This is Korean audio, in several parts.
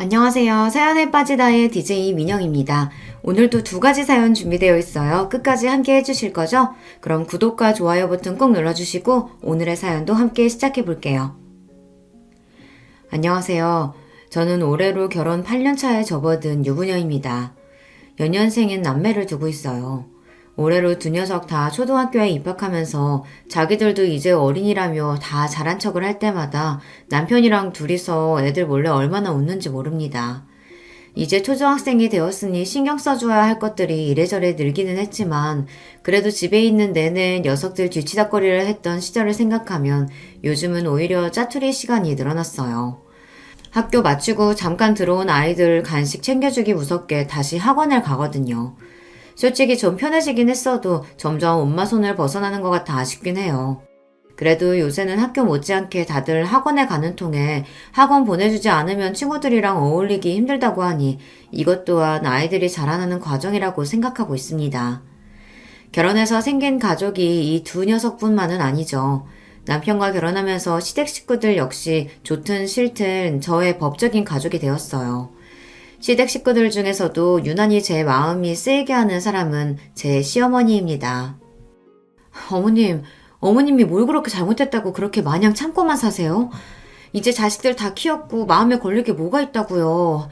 안녕하세요. 사연에 빠지다의 DJ 민영입니다. 오늘도 두 가지 사연 준비되어 있어요. 끝까지 함께 해주실 거죠? 그럼 구독과 좋아요 버튼 꼭 눌러주시고 오늘의 사연도 함께 시작해 볼게요. 안녕하세요. 저는 올해로 결혼 8년차에 접어든 유부녀입니다. 연년생인 남매를 두고 있어요. 올해로 두 녀석 다 초등학교에 입학하면서 자기들도 이제 어린이라며 다 잘한 척을 할 때마다 남편이랑 둘이서 애들 몰래 얼마나 웃는지 모릅니다. 이제 초등학생이 되었으니 신경 써줘야 할 것들이 이래저래 늘기는 했지만 그래도 집에 있는 내내 녀석들 뒤치다꺼리를 했던 시절을 생각하면 요즘은 오히려 짜투리 시간이 늘어났어요. 학교 마치고 잠깐 들어온 아이들 간식 챙겨주기 무섭게 다시 학원을 가거든요. 솔직히 좀 편해지긴 했어도 점점 엄마 손을 벗어나는 것 같아 아쉽긴 해요. 그래도 요새는 학교 못지않게 다들 학원에 가는 통에 학원 보내주지 않으면 친구들이랑 어울리기 힘들다고 하니 이것 또한 아이들이 자라나는 과정이라고 생각하고 있습니다. 결혼해서 생긴 가족이 이 두 녀석뿐만은 아니죠. 남편과 결혼하면서 시댁 식구들 역시 좋든 싫든 저의 법적인 가족이 되었어요. 시댁 식구들 중에서도 유난히 제 마음이 쓰이게 하는 사람은 제 시어머니입니다. 어머님이 뭘 그렇게 잘못했다고 그렇게 마냥 참고만 사세요? 이제 자식들 다 키웠고 마음에 걸릴 게 뭐가 있다고요.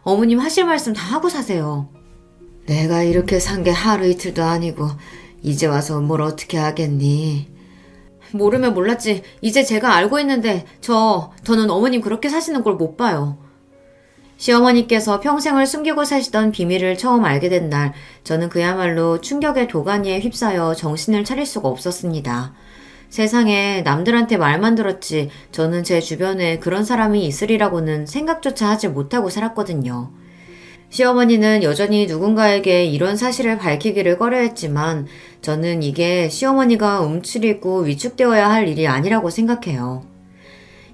어머님 하실 말씀 다 하고 사세요. 내가 이렇게 산 게 하루 이틀도 아니고 이제 와서 뭘 어떻게 하겠니? 모르면 몰랐지. 이제 제가 알고 있는데 저는 어머님 그렇게 사시는 걸 못 봐요. 시어머니께서 평생을 숨기고 사시던 비밀을 처음 알게 된 날, 저는 그야말로 충격의 도가니에 휩싸여 정신을 차릴 수가 없었습니다. 세상에 남들한테 말만 들었지 저는 제 주변에 그런 사람이 있으리라고는 생각조차 하지 못하고 살았거든요. 시어머니는 여전히 누군가에게 이런 사실을 밝히기를 꺼려했지만 저는 이게 시어머니가 움츠리고 위축되어야 할 일이 아니라고 생각해요.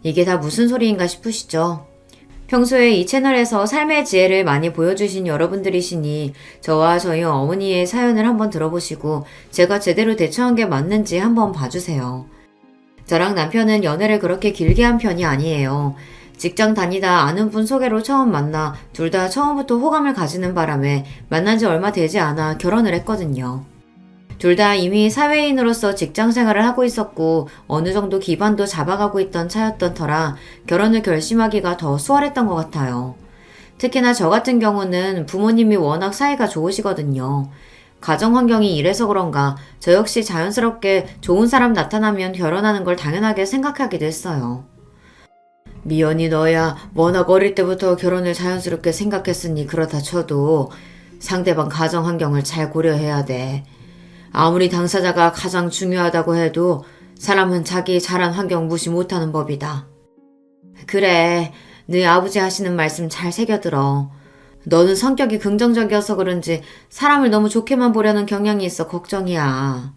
이게 다 무슨 소리인가 싶으시죠? 평소에 이 채널에서 삶의 지혜를 많이 보여주신 여러분들이시니 저와 저희 어머니의 사연을 한번 들어보시고 제가 제대로 대처한 게 맞는지 한번 봐주세요. 저랑 남편은 연애를 그렇게 길게 한 편이 아니에요. 직장 다니다 아는 분 소개로 처음 만나 둘 다 처음부터 호감을 가지는 바람에 만난 지 얼마 되지 않아 결혼을 했거든요. 둘 다 이미 사회인으로서 직장 생활을 하고 있었고 어느 정도 기반도 잡아가고 있던 차였던 터라 결혼을 결심하기가 더 수월했던 것 같아요. 특히나 저 같은 경우는 부모님이 워낙 사이가 좋으시거든요. 가정 환경이 이래서 그런가 저 역시 자연스럽게 좋은 사람 나타나면 결혼하는 걸 당연하게 생각하기도 했어요. 미연이 너야 워낙 어릴 때부터 결혼을 자연스럽게 생각했으니 그렇다 쳐도 상대방 가정 환경을 잘 고려해야 돼. 아무리 당사자가 가장 중요하다고 해도 사람은 자기 자란 환경 무시 못하는 법이다. 그래, 네 아버지 하시는 말씀 잘 새겨들어. 너는 성격이 긍정적이어서 그런지 사람을 너무 좋게만 보려는 경향이 있어 걱정이야.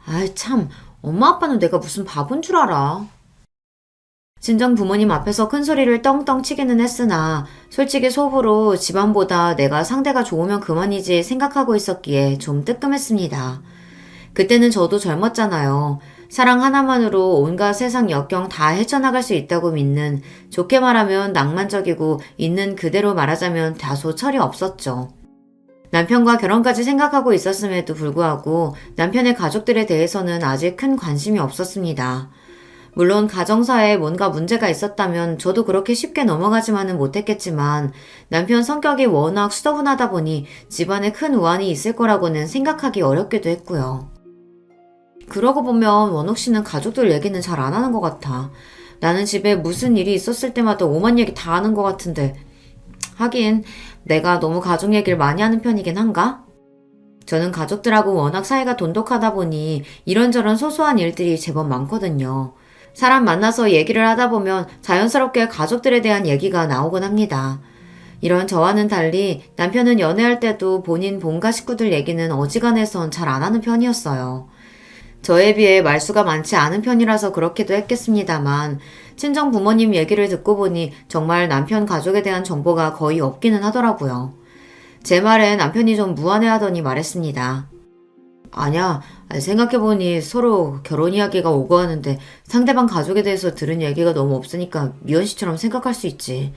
아이 참, 엄마 아빠는 내가 무슨 바본 줄 알아. 친정 부모님 앞에서 큰 소리를 떵떵 치기는 했으나 솔직히 속으로 집안보다 내가 상대가 좋으면 그만이지 생각하고 있었기에 좀 뜨끔했습니다. 그때는 저도 젊었잖아요. 사랑 하나만으로 온갖 세상 역경 다 헤쳐나갈 수 있다고 믿는, 좋게 말하면 낭만적이고 있는 그대로 말하자면 다소 철이 없었죠. 남편과 결혼까지 생각하고 있었음에도 불구하고 남편의 가족들에 대해서는 아직 큰 관심이 없었습니다. 물론 가정사에 뭔가 문제가 있었다면 저도 그렇게 쉽게 넘어가지만은 못했겠지만 남편 성격이 워낙 수더분하다 보니 집안에 큰 우환이 있을 거라고는 생각하기 어렵기도 했고요. 그러고 보면 원옥 씨는 가족들 얘기는 잘 안 하는 것 같아. 나는 집에 무슨 일이 있었을 때마다 오만 얘기 다 하는 것 같은데 하긴 내가 너무 가족 얘기를 많이 하는 편이긴 한가? 저는 가족들하고 워낙 사이가 돈독하다 보니 이런저런 소소한 일들이 제법 많거든요. 사람 만나서 얘기를 하다 보면 자연스럽게 가족들에 대한 얘기가 나오곤 합니다. 이런 저와는 달리 남편은 연애할 때도 본인 본가 식구들 얘기는 어지간해선 잘 안 하는 편이었어요. 저에 비해 말수가 많지 않은 편이라서 그렇기도 했겠습니다만 친정 부모님 얘기를 듣고 보니 정말 남편 가족에 대한 정보가 거의 없기는 하더라고요. 제 말에 남편이 좀 무안해하더니 말했습니다. 아니야, 생각해보니 서로 결혼 이야기가 오고 하는데 상대방 가족에 대해서 들은 얘기가 너무 없으니까 미연 씨처럼 생각할 수 있지.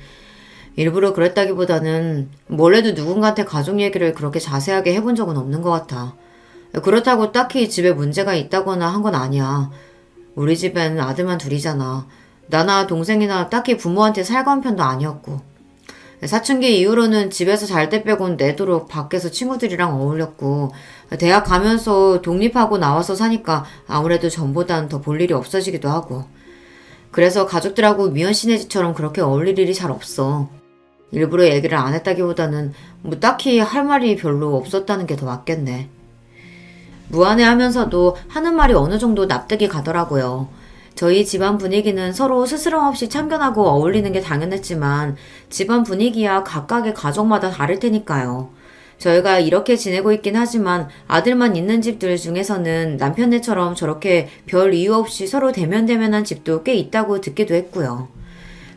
일부러 그랬다기보다는 원래도 누군가한테 가족 얘기를 그렇게 자세하게 해본 적은 없는 것 같아. 그렇다고 딱히 집에 문제가 있다거나 한 건 아니야. 우리 집엔 아들만 둘이잖아. 나나 동생이나 딱히 부모한테 살가운 편도 아니었고. 사춘기 이후로는 집에서 잘 때 빼곤 내도록 밖에서 친구들이랑 어울렸고, 대학 가면서 독립하고 나와서 사니까 아무래도 전보단 더 볼 일이 없어지기도 하고. 그래서 가족들하고 미연 씨네 집처럼 그렇게 어울릴 일이 잘 없어. 일부러 얘기를 안 했다기보다는 뭐 딱히 할 말이 별로 없었다는 게 더 맞겠네. 무안해하면서도 하는 말이 어느 정도 납득이 가더라고요. 저희 집안 분위기는 서로 스스럼 없이 참견하고 어울리는 게 당연했지만 집안 분위기야 각각의 가족마다 다를 테니까요. 저희가 이렇게 지내고 있긴 하지만 아들만 있는 집들 중에서는 남편네처럼 저렇게 별 이유 없이 서로 대면대면한 집도 꽤 있다고 듣기도 했고요.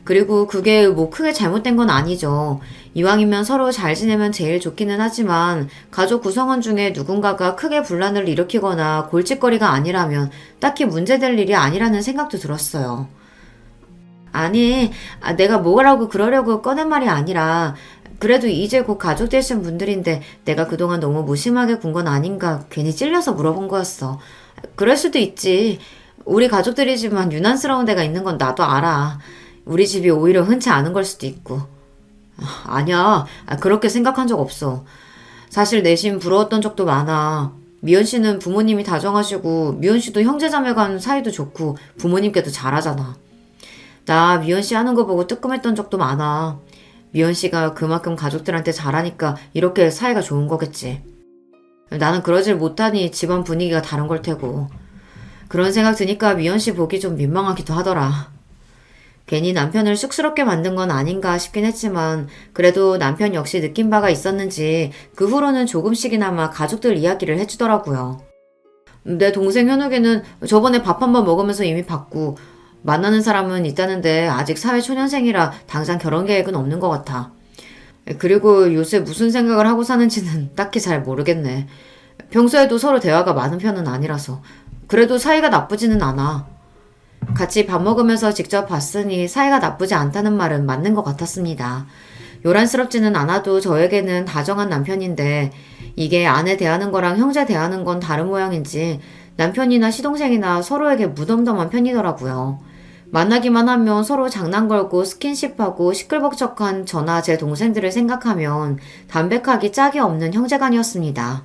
그리고 그게 뭐 크게 잘못된 건 아니죠. 이왕이면 서로 잘 지내면 제일 좋기는 하지만 가족 구성원 중에 누군가가 크게 분란을 일으키거나 골칫거리가 아니라면 딱히 문제될 일이 아니라는 생각도 들었어요. 아니, 내가 뭐라고 그러려고 꺼낸 말이 아니라 그래도 이제 곧 가족 되신 분들인데 내가 그동안 너무 무심하게 군 건 아닌가 괜히 찔려서 물어본 거였어. 그럴 수도 있지. 우리 가족들이지만 유난스러운 데가 있는 건 나도 알아. 우리 집이 오히려 흔치 않은 걸 수도 있고. 아니야. 그렇게 생각한 적 없어. 사실 내심 부러웠던 적도 많아. 미연 씨는 부모님이 다정하시고 미연 씨도 형제자매 간 사이도 좋고 부모님께도 잘하잖아. 나 미연 씨 하는 거 보고 뜨끔했던 적도 많아. 미연 씨가 그만큼 가족들한테 잘하니까 이렇게 사이가 좋은 거겠지. 나는 그러질 못하니 집안 분위기가 다른 걸 테고. 그런 생각 드니까 미연 씨 보기 좀 민망하기도 하더라. 괜히 남편을 쑥스럽게 만든 건 아닌가 싶긴 했지만 그래도 남편 역시 느낀 바가 있었는지 그 후로는 조금씩이나마 가족들 이야기를 해주더라고요. 내 동생 현욱이는 저번에 밥 한 번 먹으면서 이미 봤고 만나는 사람은 있다는데 아직 사회초년생이라 당장 결혼 계획은 없는 것 같아. 그리고 요새 무슨 생각을 하고 사는지는 딱히 잘 모르겠네. 평소에도 서로 대화가 많은 편은 아니라서. 그래도 사이가 나쁘지는 않아. 같이 밥 먹으면서 직접 봤으니 사이가 나쁘지 않다는 말은 맞는 것 같았습니다. 요란스럽지는 않아도 저에게는 다정한 남편인데 이게 아내 대하는 거랑 형제 대하는 건 다른 모양인지 남편이나 시동생이나 서로에게 무덤덤한 편이더라고요. 만나기만 하면 서로 장난 걸고 스킨십하고 시끌벅적한 저나 제 동생들을 생각하면 담백하기 짝이 없는 형제간이었습니다.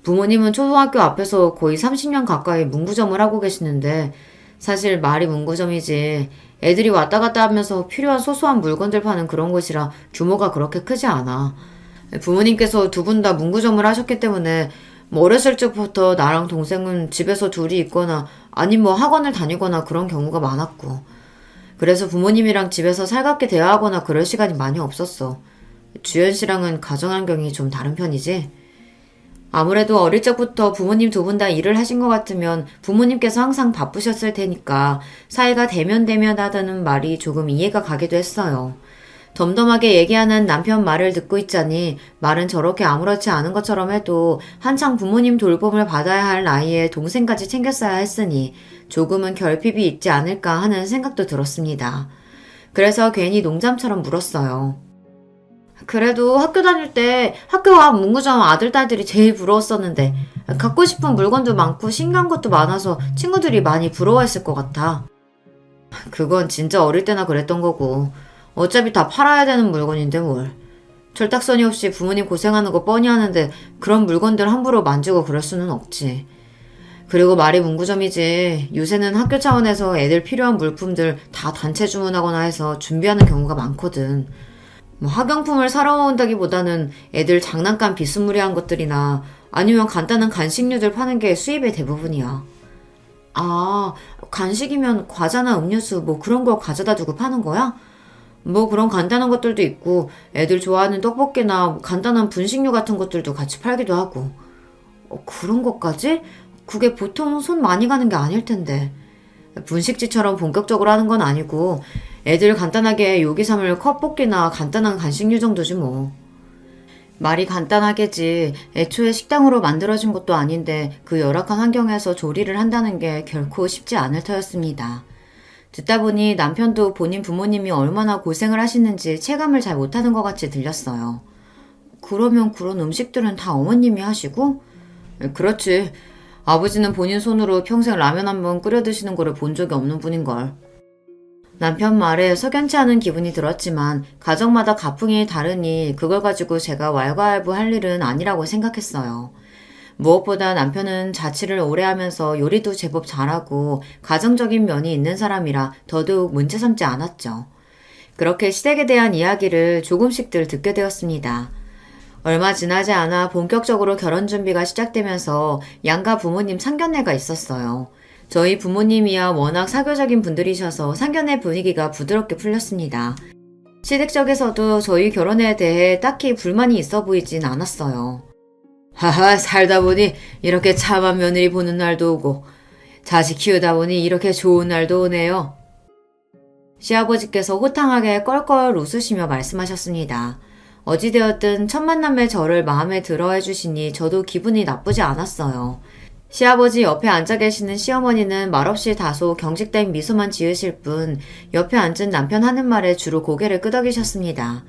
부모님은 초등학교 앞에서 거의 30년 가까이 문구점을 하고 계시는데 사실 말이 문구점이지 애들이 왔다 갔다 하면서 필요한 소소한 물건들 파는 그런 곳이라 규모가 그렇게 크지 않아. 부모님께서 두 분 다 문구점을 하셨기 때문에 뭐 어렸을 적부터 나랑 동생은 집에서 둘이 있거나 아님 뭐 학원을 다니거나 그런 경우가 많았고 그래서 부모님이랑 집에서 살갑게 대화하거나 그럴 시간이 많이 없었어. 주연 씨랑은 가정환경이 좀 다른 편이지? 아무래도 어릴 적부터 부모님 두 분 다 일을 하신 것 같으면 부모님께서 항상 바쁘셨을 테니까 사이가 대면대면하다는 말이 조금 이해가 가기도 했어요. 덤덤하게 얘기하는 남편 말을 듣고 있자니 말은 저렇게 아무렇지 않은 것처럼 해도 한창 부모님 돌봄을 받아야 할 나이에 동생까지 챙겼어야 했으니 조금은 결핍이 있지 않을까 하는 생각도 들었습니다. 그래서 괜히 농담처럼 물었어요. 그래도 학교 다닐 때 학교 앞 문구점 아들, 딸들이 제일 부러웠었는데 갖고 싶은 물건도 많고 신기한 것도 많아서 친구들이 많이 부러워했을 것 같아. 그건 진짜 어릴 때나 그랬던 거고 어차피 다 팔아야 되는 물건인데 뭘. 철딱서니 없이 부모님 고생하는 거 뻔히 하는데 그런 물건들 함부로 만지고 그럴 수는 없지. 그리고 말이 문구점이지 요새는 학교 차원에서 애들 필요한 물품들 다 단체 주문하거나 해서 준비하는 경우가 많거든. 뭐 학용품을 사러 온다기보다는 애들 장난감 비스무리한 것들이나 아니면 간단한 간식류들 파는 게 수입의 대부분이야. 아, 간식이면 과자나 음료수 뭐 그런 거 가져다 두고 파는 거야? 뭐 그런 간단한 것들도 있고 애들 좋아하는 떡볶이나 뭐 간단한 분식류 같은 것들도 같이 팔기도 하고. 그런 것까지? 그게 보통 손 많이 가는 게 아닐 텐데. 분식집처럼 본격적으로 하는 건 아니고 애들 간단하게 요기 삼을 컵볶이나 간단한 간식류 정도지 뭐. 말이 간단하겠지. 애초에 식당으로 만들어진 것도 아닌데 그 열악한 환경에서 조리를 한다는 게 결코 쉽지 않을 터였습니다. 듣다 보니 남편도 본인 부모님이 얼마나 고생을 하시는지 체감을 잘 못하는 것 같이 들렸어요. 그러면 그런 음식들은 다 어머님이 하시고? 그렇지. 아버지는 본인 손으로 평생 라면 한 번 끓여 드시는 거를 본 적이 없는 분인걸. 남편 말에 석연치 않은 기분이 들었지만 가정마다 가풍이 다르니 그걸 가지고 제가 왈가왈부할 일은 아니라고 생각했어요. 무엇보다 남편은 자취를 오래 하면서 요리도 제법 잘하고 가정적인 면이 있는 사람이라 더더욱 문제 삼지 않았죠. 그렇게 시댁에 대한 이야기를 조금씩들 듣게 되었습니다. 얼마 지나지 않아 본격적으로 결혼 준비가 시작되면서 양가 부모님 상견례가 있었어요. 저희 부모님이야 워낙 사교적인 분들이셔서 상견례 분위기가 부드럽게 풀렸습니다. 시댁 쪽에서도 저희 결혼에 대해 딱히 불만이 있어 보이진 않았어요. 하하, 살다 보니 이렇게 참한 며느리 보는 날도 오고 자식 키우다 보니 이렇게 좋은 날도 오네요. 시아버지께서 호탕하게 껄껄 웃으시며 말씀하셨습니다. 어찌되었든 첫 만남에 저를 마음에 들어 해주시니 저도 기분이 나쁘지 않았어요. 시아버지 옆에 앉아 계시는 시어머니는 말없이 다소 경직된 미소만 지으실 뿐 옆에 앉은 남편 하는 말에 주로 고개를 끄덕이셨습니다.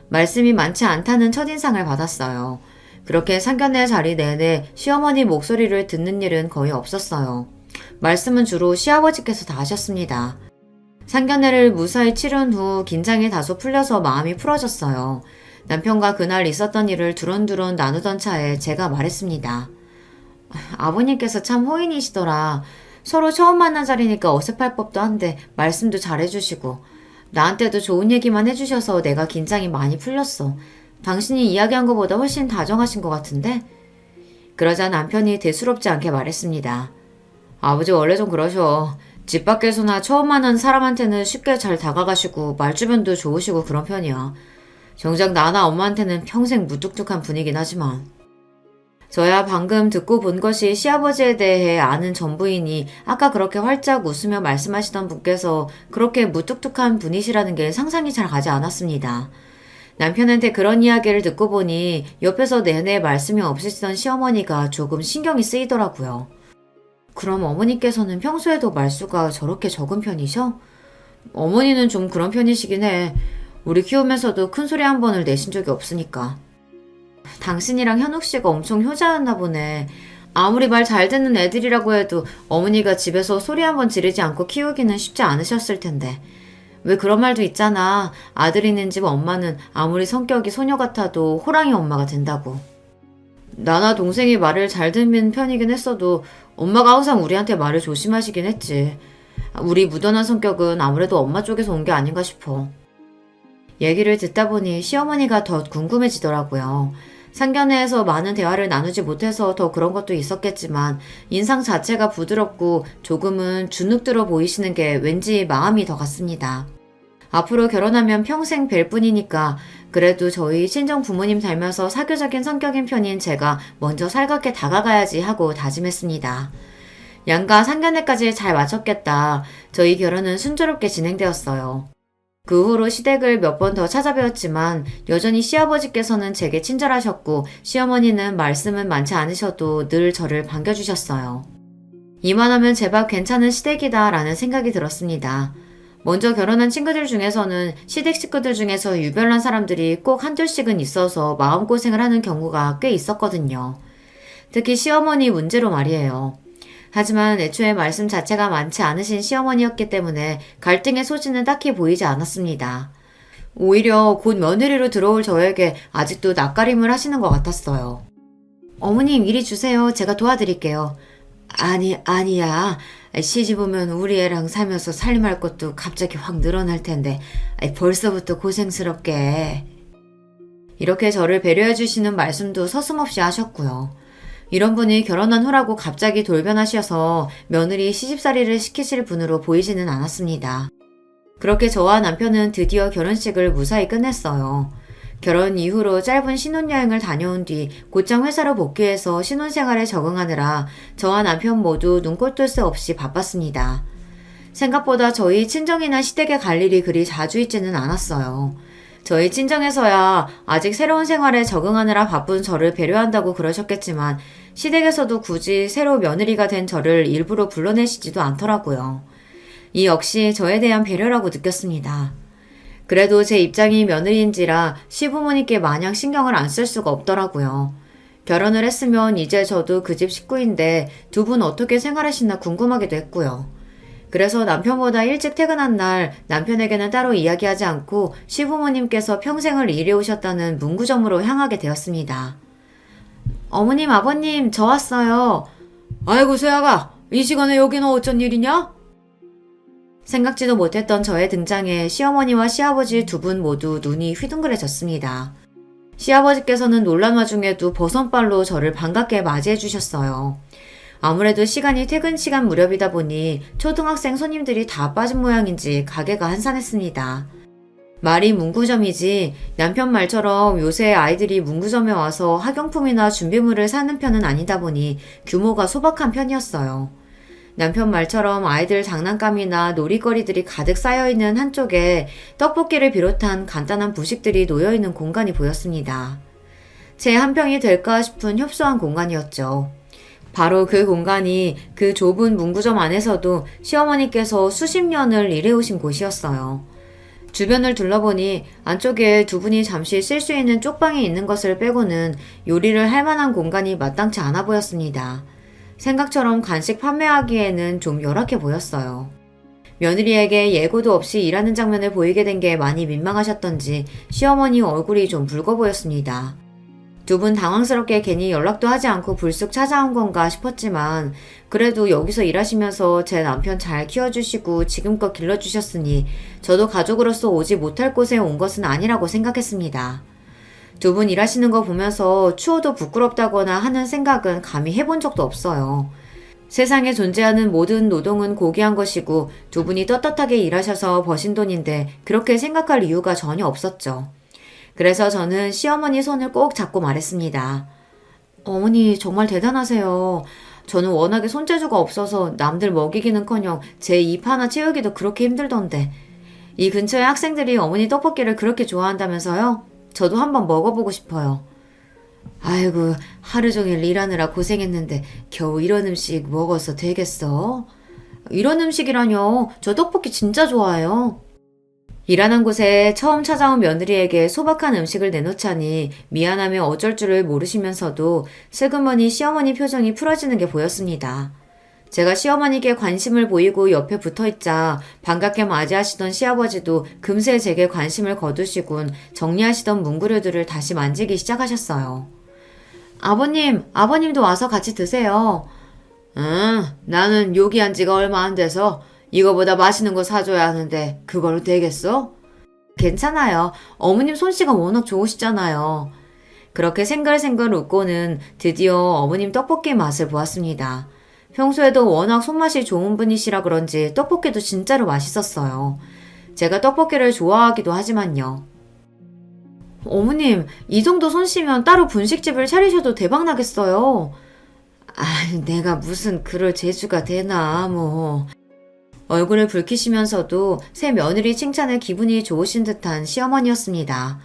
말씀이 많지 않다는 첫인상을 받았어요. 그렇게 상견례 자리 내내 시어머니 목소리를 듣는 일은 거의 없었어요. 말씀은 주로 시아버지께서 다 하셨습니다. 상견례를 무사히 치른 후 긴장이 다소 풀려서 마음이 풀어졌어요. 남편과 그날 있었던 일을 두런두런 나누던 차에 제가 말했습니다. 아버님께서 참 호인이시더라. 서로 처음 만난 자리니까 어색할 법도 한데 말씀도 잘해주시고 나한테도 좋은 얘기만 해주셔서 내가 긴장이 많이 풀렸어. 당신이 이야기한 것보다 훨씬 다정하신 것 같은데? 그러자 남편이 대수롭지 않게 말했습니다. 아버지 원래 좀 그러셔. 집 밖에서나 처음 만난 사람한테는 쉽게 잘 다가가시고 말주변도 좋으시고 그런 편이야. 정작 나나 엄마한테는 평생 무뚝뚝한 분이긴 하지만. 저야 방금 듣고 본 것이 시아버지에 대해 아는 전부이니 아까 그렇게 활짝 웃으며 말씀하시던 분께서 그렇게 무뚝뚝한 분이시라는 게 상상이 잘 가지 않았습니다. 남편한테 그런 이야기를 듣고 보니 옆에서 내내 말씀이 없으시던 시어머니가 조금 신경이 쓰이더라고요. 그럼 어머니께서는 평소에도 말수가 저렇게 적은 편이셔? 어머니는 좀 그런 편이시긴 해. 우리 키우면서도 큰 소리 한 번을 내신 적이 없으니까. 당신이랑 현욱 씨가 엄청 효자였나 보네. 아무리 말 잘 듣는 애들이라고 해도 어머니가 집에서 소리 한 번 지르지 않고 키우기는 쉽지 않으셨을 텐데. 왜 그런 말도 있잖아. 아들 있는 집 엄마는 아무리 성격이 소녀 같아도 호랑이 엄마가 된다고. 나나 동생이 말을 잘 듣는 편이긴 했어도 엄마가 항상 우리한테 말을 조심하시긴 했지. 우리 무던한 성격은 아무래도 엄마 쪽에서 온 게 아닌가 싶어. 얘기를 듣다 보니 시어머니가 더 궁금해지더라고요. 상견례에서 많은 대화를 나누지 못해서 더 그런 것도 있었겠지만 인상 자체가 부드럽고 조금은 주눅들어 보이시는 게 왠지 마음이 더 갔습니다. 앞으로 결혼하면 평생 뵐 뿐이니까 그래도 저희 친정 부모님 닮아서 사교적인 성격인 편인 제가 먼저 살갑게 다가가야지 하고 다짐했습니다. 양가 상견례까지 잘 마쳤겠다. 저희 결혼은 순조롭게 진행되었어요. 그 후로 시댁을 몇 번 더 찾아뵈었지만 여전히 시아버지께서는 제게 친절하셨고 시어머니는 말씀은 많지 않으셔도 늘 저를 반겨주셨어요. 이만하면 제법 괜찮은 시댁이다 라는 생각이 들었습니다. 먼저 결혼한 친구들 중에서는 시댁 식구들 중에서 유별난 사람들이 꼭 한둘씩은 있어서 마음고생을 하는 경우가 꽤 있었거든요. 특히 시어머니 문제로 말이에요. 하지만 애초에 말씀 자체가 많지 않으신 시어머니였기 때문에 갈등의 소지는 딱히 보이지 않았습니다. 오히려 곧 며느리로 들어올 저에게 아직도 낯가림을 하시는 것 같았어요. 어머님 이리 주세요. 제가 도와드릴게요. 아니야. 시집 오면 우리 애랑 살면서 살림할 것도 갑자기 확 늘어날 텐데 벌써부터 고생스럽게. 이렇게 저를 배려해 주시는 말씀도 서슴없이 하셨고요. 이런 분이 결혼한 후라고 갑자기 돌변하셔서 며느리 시집살이를 시키실 분으로 보이지는 않았습니다. 그렇게 저와 남편은 드디어 결혼식을 무사히 끝냈어요. 결혼 이후로 짧은 신혼여행을 다녀온 뒤 곧장 회사로 복귀해서 신혼생활에 적응하느라 저와 남편 모두 눈꼴 뜰 새 없이 바빴습니다. 생각보다 저희 친정이나 시댁에 갈 일이 그리 자주 있지는 않았어요. 저희 친정에서야 아직 새로운 생활에 적응하느라 바쁜 저를 배려한다고 그러셨겠지만 시댁에서도 굳이 새로 며느리가 된 저를 일부러 불러내시지도 않더라고요. 이 역시 저에 대한 배려라고 느꼈습니다. 그래도 제 입장이 며느리인지라 시부모님께 마냥 신경을 안 쓸 수가 없더라고요. 결혼을 했으면 이제 저도 그 집 식구인데 두 분 어떻게 생활하시나 궁금하기도 했고요. 그래서 남편보다 일찍 퇴근한 날 남편에게는 따로 이야기하지 않고 시부모님께서 평생을 일해오셨다는 문구점으로 향하게 되었습니다. 어머님, 아버님, 저 왔어요. 아이고, 세아가, 이 시간에 여기는 어쩐 일이냐? 생각지도 못했던 저의 등장에 시어머니와 시아버지 두 분 모두 눈이 휘둥그레졌습니다. 시아버지께서는 놀란 와중에도 버선발로 저를 반갑게 맞이해 주셨어요. 아무래도 시간이 퇴근 시간 무렵이다 보니 초등학생 손님들이 다 빠진 모양인지 가게가 한산했습니다. 말이 문구점이지 남편 말처럼 요새 아이들이 문구점에 와서 학용품이나 준비물을 사는 편은 아니다 보니 규모가 소박한 편이었어요. 남편 말처럼 아이들 장난감이나 놀이거리들이 가득 쌓여있는 한쪽에 떡볶이를 비롯한 간단한 부식들이 놓여있는 공간이 보였습니다. 제 한 평이 될까 싶은 협소한 공간이었죠. 바로 그 공간이 그 좁은 문구점 안에서도 시어머니께서 수십 년을 일해오신 곳이었어요. 주변을 둘러보니 안쪽에 두 분이 잠시 쉴 수 있는 쪽방이 있는 것을 빼고는 요리를 할 만한 공간이 마땅치 않아 보였습니다. 생각처럼 간식 판매하기에는 좀 열악해 보였어요. 며느리에게 예고도 없이 일하는 장면을 보이게 된 게 많이 민망하셨던지 시어머니 얼굴이 좀 붉어 보였습니다. 두 분 당황스럽게 괜히 연락도 하지 않고 불쑥 찾아온 건가 싶었지만 그래도 여기서 일하시면서 제 남편 잘 키워주시고 지금껏 길러주셨으니 저도 가족으로서 오지 못할 곳에 온 것은 아니라고 생각했습니다. 두 분 일하시는 거 보면서 추워도 부끄럽다거나 하는 생각은 감히 해본 적도 없어요. 세상에 존재하는 모든 노동은 고귀한 것이고 두 분이 떳떳하게 일하셔서 버신 돈인데 그렇게 생각할 이유가 전혀 없었죠. 그래서 저는 시어머니 손을 꼭 잡고 말했습니다. 어머니 정말 대단하세요. 저는 워낙에 손재주가 없어서 남들 먹이기는커녕 제 입 하나 채우기도 그렇게 힘들던데 이 근처에 학생들이 어머니 떡볶이를 그렇게 좋아한다면서요? 저도 한번 먹어보고 싶어요. 아이고 하루 종일 일하느라 고생했는데 겨우 이런 음식 먹어서 되겠어? 이런 음식이라뇨. 저 떡볶이 진짜 좋아해요. 일하는 곳에 처음 찾아온 며느리에게 소박한 음식을 내놓자니 미안하며 어쩔 줄을 모르시면서도 슬그머니 시어머니 표정이 풀어지는 게 보였습니다. 제가 시어머니께 관심을 보이고 옆에 붙어있자 반갑게 맞이하시던 시아버지도 금세 제게 관심을 거두시곤 정리하시던 문구류들을 다시 만지기 시작하셨어요. 아버님도 와서 같이 드세요. 응, 나는 요기한 지가 얼마 안 돼서 이거보다 맛있는 거 사줘야 하는데 그걸로 되겠어? 괜찮아요. 어머님 솜씨가 워낙 좋으시잖아요. 그렇게 생글생글 웃고는 드디어 어머님 떡볶이 맛을 보았습니다. 평소에도 워낙 손맛이 좋은 분이시라 그런지 떡볶이도 진짜로 맛있었어요. 제가 떡볶이를 좋아하기도 하지만요. 어머님, 이 정도 솜씨면 따로 분식집을 차리셔도 대박 나겠어요. 아, 내가 무슨 그럴 재주가 되나 뭐. 얼굴을 붉히시면서도 새 며느리 칭찬에 기분이 좋으신 듯한 시어머니였습니다.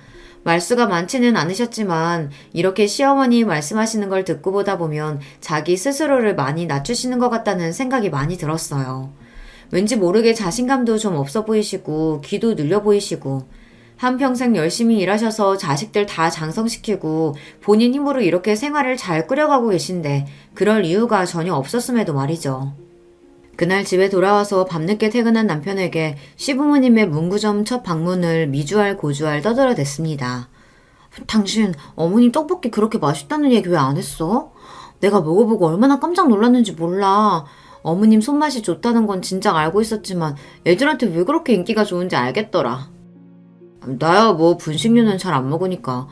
말수가 많지는 않으셨지만 이렇게 시어머니 말씀하시는 걸 듣고 보다 보면 자기 스스로를 많이 낮추시는 것 같다는 생각이 많이 들었어요. 왠지 모르게 자신감도 좀 없어 보이시고 귀도 눌려 보이시고 한평생 열심히 일하셔서 자식들 다 장성시키고 본인 힘으로 이렇게 생활을 잘 꾸려가고 계신데 그럴 이유가 전혀 없었음에도 말이죠. 그날 집에 돌아와서 밤늦게 퇴근한 남편에게 시부모님의 문구점 첫 방문을 미주알 고주알 떠들어댔습니다. 당신 어머님 떡볶이 그렇게 맛있다는 얘기 왜 안 했어? 내가 먹어보고 얼마나 깜짝 놀랐는지 몰라. 어머님 손맛이 좋다는 건 진작 알고 있었지만 애들한테 왜 그렇게 인기가 좋은지 알겠더라. 나야 뭐 분식류는 잘 안 먹으니까.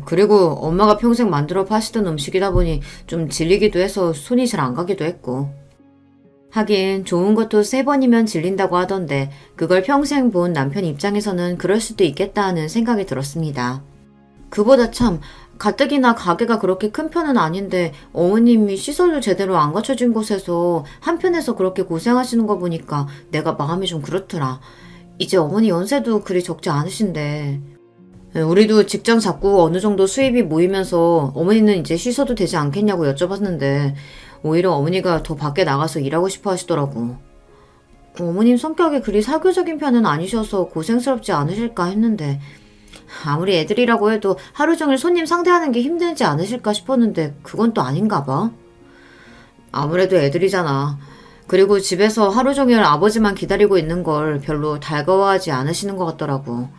그리고 엄마가 평생 만들어 파시던 음식이다 보니 좀 질리기도 해서 손이 잘 안 가기도 했고. 하긴 좋은 것도 3번이면 질린다고 하던데 그걸 평생 본 남편 입장에서는 그럴 수도 있겠다 하는 생각이 들었습니다. 그보다 참 가뜩이나 가게가 그렇게 큰 편은 아닌데 어머님이 시설도 제대로 안 갖춰진 곳에서 한편에서 그렇게 고생하시는 거 보니까 내가 마음이 좀 그렇더라. 이제 어머니 연세도 그리 적지 않으신데 우리도 직장 잡고 어느 정도 수입이 모이면서 어머니는 이제 쉬셔도 되지 않겠냐고 여쭤봤는데 오히려 어머니가 더 밖에 나가서 일하고 싶어 하시더라고. 어머님 성격이 그리 사교적인 편은 아니셔서 고생스럽지 않으실까 했는데 아무리 애들이라고 해도 하루 종일 손님 상대하는 게 힘들지 않으실까 싶었는데 그건 또 아닌가 봐. 아무래도 애들이잖아. 그리고 집에서 하루 종일 아버지만 기다리고 있는 걸 별로 달가워하지 않으시는 것 같더라고.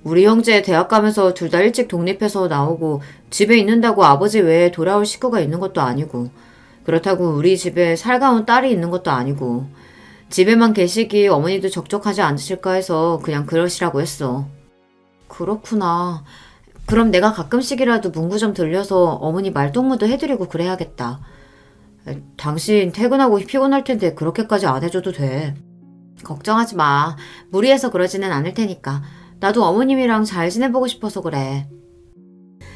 우리 형제 대학 가면서 둘 다 일찍 독립해서 나오고 집에 있는다고 아버지 외에 돌아올 식구가 있는 것도 아니고 그렇다고 우리 집에 살가운 딸이 있는 것도 아니고 집에만 계시기 어머니도 적적하지 않으실까 해서 그냥 그러시라고 했어. 그렇구나. 그럼 내가 가끔씩이라도 문구 좀 들려서 어머니 말동무도 해드리고 그래야겠다. 당신 퇴근하고 피곤할 텐데 그렇게까지 안 해줘도 돼. 걱정하지 마. 무리해서 그러지는 않을 테니까. 나도 어머님이랑 잘 지내보고 싶어서 그래.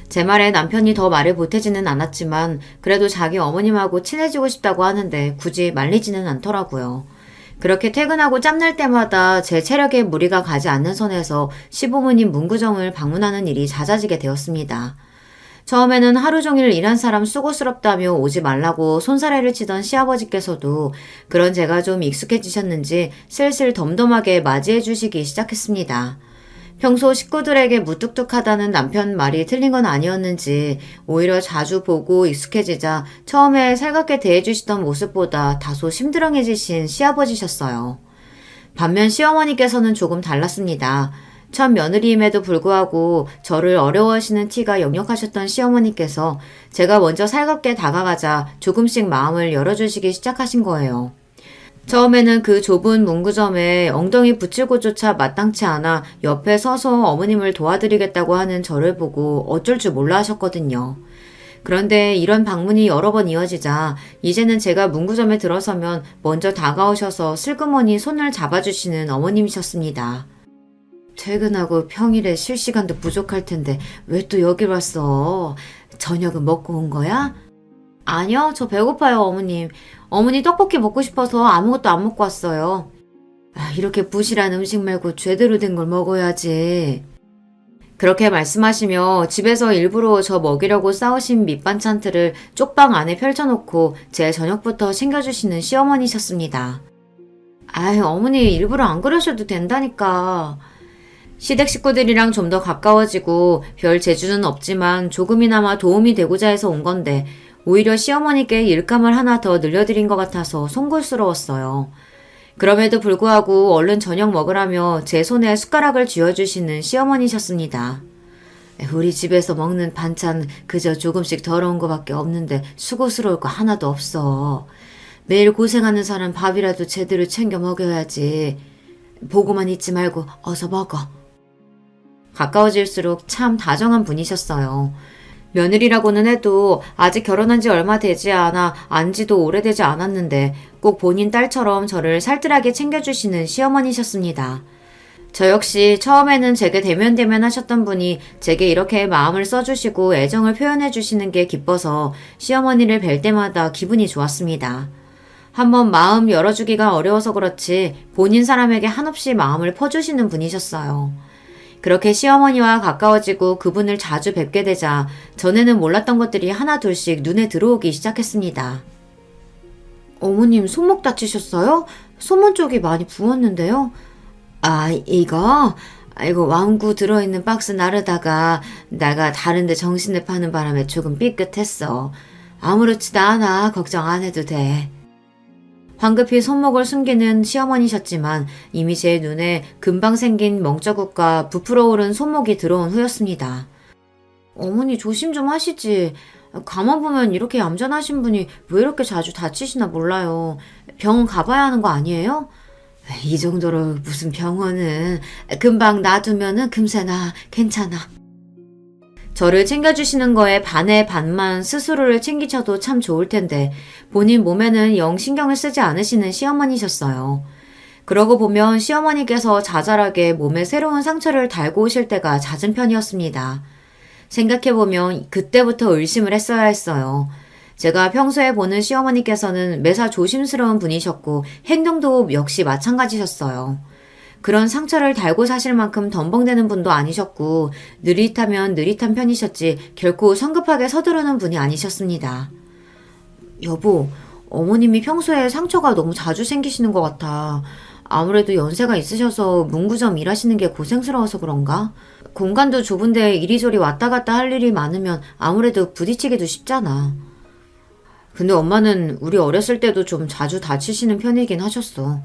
제 말에 남편이 더 말을 보태지는 않았지만 그래도 자기 어머님하고 친해지고 싶다고 하는데 굳이 말리지는 않더라고요. 그렇게 퇴근하고 짬날 때마다 제 체력에 무리가 가지 않는 선에서 시부모님 문구점을 방문하는 일이 잦아지게 되었습니다. 처음에는 하루 종일 일한 사람 수고스럽다며 오지 말라고 손사래를 치던 시아버지께서도 그런 제가 좀 익숙해지셨는지 슬슬 덤덤하게 맞이해 주시기 시작했습니다. 평소 식구들에게 무뚝뚝하다는 남편 말이 틀린 건 아니었는지 오히려 자주 보고 익숙해지자 처음에 살갑게 대해주시던 모습보다 다소 심드렁해지신 시아버지셨어요. 반면 시어머니께서는 조금 달랐습니다. 첫 며느리임에도 불구하고 저를 어려워하시는 티가 역력하셨던 시어머니께서 제가 먼저 살갑게 다가가자 조금씩 마음을 열어주시기 시작하신 거예요. 처음에는 그 좁은 문구점에 엉덩이 붙일 곳조차 마땅치 않아 옆에 서서 어머님을 도와드리겠다고 하는 저를 보고 어쩔 줄 몰라 하셨거든요. 그런데 이런 방문이 여러 번 이어지자 이제는 제가 문구점에 들어서면 먼저 다가오셔서 슬그머니 손을 잡아주시는 어머님이셨습니다. 퇴근하고 평일에 쉴 시간도 부족할 텐데 왜 또 여길 왔어? 저녁은 먹고 온 거야? 아니요, 저 배고파요, 어머님. 어머니 떡볶이 먹고 싶어서 아무것도 안 먹고 왔어요. 이렇게 부실한 음식 말고 제대로 된 걸 먹어야지. 그렇게 말씀하시며 집에서 일부러 저 먹이려고 싸우신 밑반찬 틀을 쪽방 안에 펼쳐놓고 제 저녁부터 챙겨주시는 시어머니셨습니다. 아유, 어머니 일부러 안 그러셔도 된다니까. 시댁 식구들이랑 좀 더 가까워지고 별 재주는 없지만 조금이나마 도움이 되고자 해서 온 건데 오히려 시어머니께 일감을 하나 더 늘려드린 것 같아서 송구스러웠어요. 그럼에도 불구하고 얼른 저녁 먹으라며 제 손에 숟가락을 쥐어주시는 시어머니셨습니다. 우리 집에서 먹는 반찬 그저 조금씩 더러운 거밖에 없는데 수고스러울 거 하나도 없어. 매일 고생하는 사람 밥이라도 제대로 챙겨 먹여야지. 보고만 있지 말고 어서 먹어. 가까워질수록 참 다정한 분이셨어요. 며느리라고는 해도 아직 결혼한 지 얼마 되지 않아 안지도 오래되지 않았는데 꼭 본인 딸처럼 저를 살뜰하게 챙겨주시는 시어머니셨습니다. 저 역시 처음에는 제게 대면대면 하셨던 분이 제게 이렇게 마음을 써주시고 애정을 표현해주시는 게 기뻐서 시어머니를 뵐 때마다 기분이 좋았습니다. 한번 마음 열어주기가 어려워서 그렇지 본인 사람에게 한없이 마음을 퍼주시는 분이셨어요. 그렇게 시어머니와 가까워지고 그분을 자주 뵙게 되자 전에는 몰랐던 것들이 하나둘씩 눈에 들어오기 시작했습니다. 어머님 손목 다치셨어요? 손목 쪽이 많이 부었는데요. 이거 왕구 들어있는 박스 나르다가 내가 다른데 정신을 파는 바람에 조금 삐끗했어. 아무렇지도 않아. 걱정 안 해도 돼. 황급히 손목을 숨기는 시어머니셨지만 이미 제 눈에 금방 생긴 멍자국과 부풀어 오른 손목이 들어온 후였습니다. 어머니 조심 좀 하시지. 가만 보면 이렇게 얌전하신 분이 왜 이렇게 자주 다치시나 몰라요. 병원 가봐야 하는 거 아니에요? 이 정도로 무슨 병원은 금방 놔두면은 금세 나 괜찮아. 저를 챙겨주시는 거에 반에 반만 스스로를 챙기셔도 참 좋을 텐데 본인 몸에는 영 신경을 쓰지 않으시는 시어머니셨어요. 그러고 보면 시어머니께서 자잘하게 몸에 새로운 상처를 달고 오실 때가 잦은 편이었습니다. 생각해보면 그때부터 의심을 했어야 했어요. 제가 평소에 보는 시어머니께서는 매사 조심스러운 분이셨고 행동도 역시 마찬가지셨어요. 그런 상처를 달고 사실 만큼 덤벙대는 분도 아니셨고 느릿하면 느릿한 편이셨지 결코 성급하게 서두르는 분이 아니셨습니다. 여보, 어머님이 평소에 상처가 너무 자주 생기시는 것 같아. 아무래도 연세가 있으셔서 문구점 일하시는 게 고생스러워서 그런가? 공간도 좁은데 이리저리 왔다 갔다 할 일이 많으면 아무래도 부딪히기도 쉽잖아. 근데 엄마는 우리 어렸을 때도 좀 자주 다치시는 편이긴 하셨어.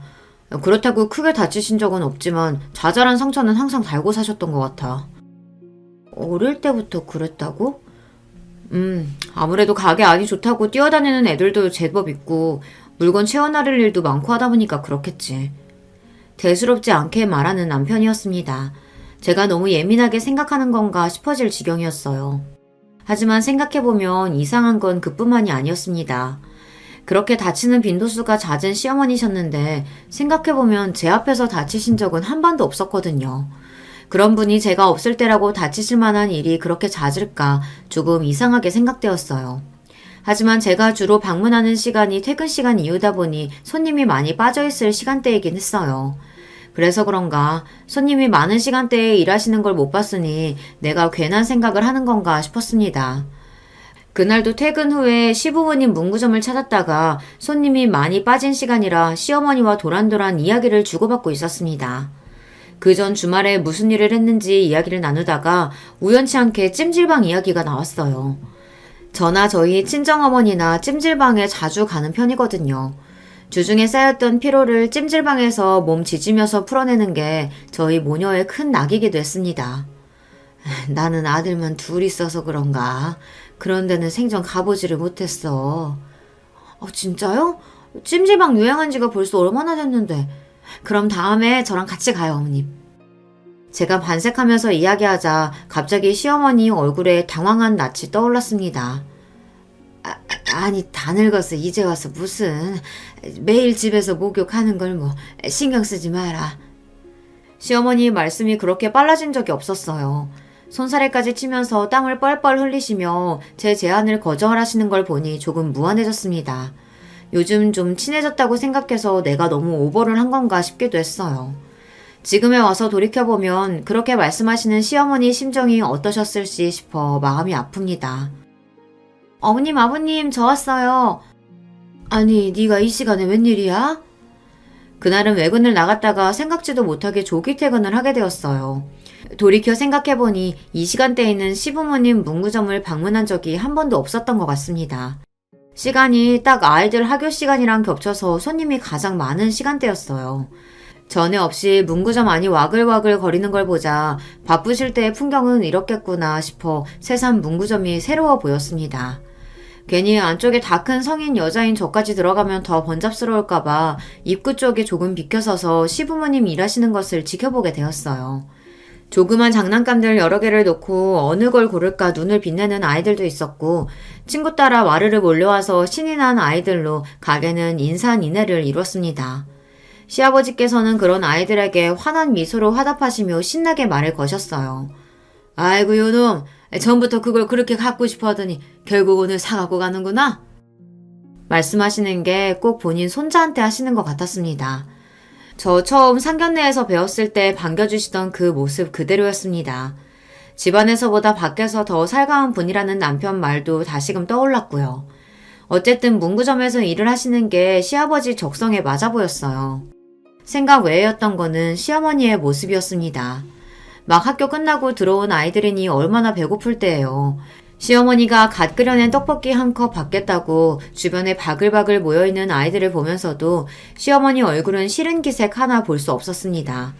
그렇다고 크게 다치신 적은 없지만 자잘한 상처는 항상 달고 사셨던 것 같아. 어릴 때부터 그랬다고? 아무래도 가게 안이 좋다고 뛰어다니는 애들도 제법 있고 물건 채워나를 일도 많고 하다 보니까 그렇겠지. 대수롭지 않게 말하는 남편이었습니다. 제가 너무 예민하게 생각하는 건가 싶어질 지경이었어요. 하지만 생각해보면 이상한 건 그뿐만이 아니었습니다. 그렇게 다치는 빈도수가 잦은 시어머니셨는데 생각해보면 제 앞에서 다치신 적은 한 번도 없었거든요. 그런 분이 제가 없을 때라고 다치실 만한 일이 그렇게 잦을까 조금 이상하게 생각되었어요. 하지만 제가 주로 방문하는 시간이 퇴근 시간 이후다 보니 손님이 많이 빠져있을 시간대이긴 했어요. 그래서 그런가 손님이 많은 시간대에 일하시는 걸 못 봤으니 내가 괜한 생각을 하는 건가 싶었습니다. 그날도 퇴근 후에 시부모님 문구점을 찾았다가 손님이 많이 빠진 시간이라 시어머니와 도란도란 이야기를 주고받고 있었습니다. 그 전 주말에 무슨 일을 했는지 이야기를 나누다가 우연치 않게 찜질방 이야기가 나왔어요. 저나 저희 친정어머니나 찜질방에 자주 가는 편이거든요. 주중에 쌓였던 피로를 찜질방에서 몸 지지면서 풀어내는 게 저희 모녀의 큰 낙이기도 했습니다. 나는 아들만 둘 있어서 그런가. 그런 데는 생전 가보지를 못했어. 진짜요? 찜질방 유행한 지가 벌써 얼마나 됐는데. 그럼 다음에 저랑 같이 가요, 어머님. 제가 반색하면서 이야기하자 갑자기 시어머니 얼굴에 당황한 낯이 떠올랐습니다. 아니 다 늙어서 이제 와서 무슨 매일 집에서 목욕하는 걸 뭐 신경 쓰지 마라. 시어머니 말씀이 그렇게 빨라진 적이 없었어요. 손사래까지 치면서 땀을 뻘뻘 흘리시며 제 제안을 거절하시는 걸 보니 조금 무안해졌습니다. 요즘 좀 친해졌다고 생각해서 내가 너무 오버를 한 건가 싶기도 했어요. 지금에 와서 돌이켜보면 그렇게 말씀하시는 시어머니 심정이 어떠셨을지 싶어 마음이 아픕니다. 어머님, 아버님, 저 왔어요. 아니, 네가 이 시간에 웬일이야? 그날은 외근을 나갔다가 생각지도 못하게 조기 퇴근을 하게 되었어요. 돌이켜 생각해보니 이 시간대에는 시부모님 문구점을 방문한 적이 한 번도 없었던 것 같습니다. 시간이 딱 아이들 학교 시간이랑 겹쳐서 손님이 가장 많은 시간대였어요. 전에 없이 문구점 안이 와글와글 거리는 걸 보자 바쁘실 때의 풍경은 이렇겠구나 싶어 새삼 문구점이 새로워 보였습니다. 괜히 안쪽에 다 큰 성인 여자인 저까지 들어가면 더 번잡스러울까봐 입구 쪽에 조금 비켜서서 시부모님 일하시는 것을 지켜보게 되었어요. 조그만 장난감들 여러 개를 놓고 어느 걸 고를까 눈을 빛내는 아이들도 있었고 친구 따라 와르르 몰려와서 신이 난 아이들로 가게는 인산인해를 이뤘습니다. 시아버지께서는 그런 아이들에게 환한 미소로 화답하시며 신나게 말을 거셨어요. 아이고 요놈, 전부터 그걸 그렇게 갖고 싶어 하더니 결국 오늘 사갖고 가는구나? 말씀하시는 게 꼭 본인 손자한테 하시는 것 같았습니다. 저 처음 상견례에서 배웠을 때 반겨주시던 그 모습 그대로였습니다. 집안에서보다 밖에서 더 살가운 분이라는 남편 말도 다시금 떠올랐고요. 어쨌든 문구점에서 일을 하시는 게 시아버지 적성에 맞아 보였어요. 생각 외였던 거는 시어머니의 모습이었습니다. 막 학교 끝나고 들어온 아이들이니 얼마나 배고플 때예요. 시어머니가 갓 끓여낸 떡볶이 한 컵 받겠다고 주변에 바글바글 모여있는 아이들을 보면서도 시어머니 얼굴은 싫은 기색 하나 볼 수 없었습니다.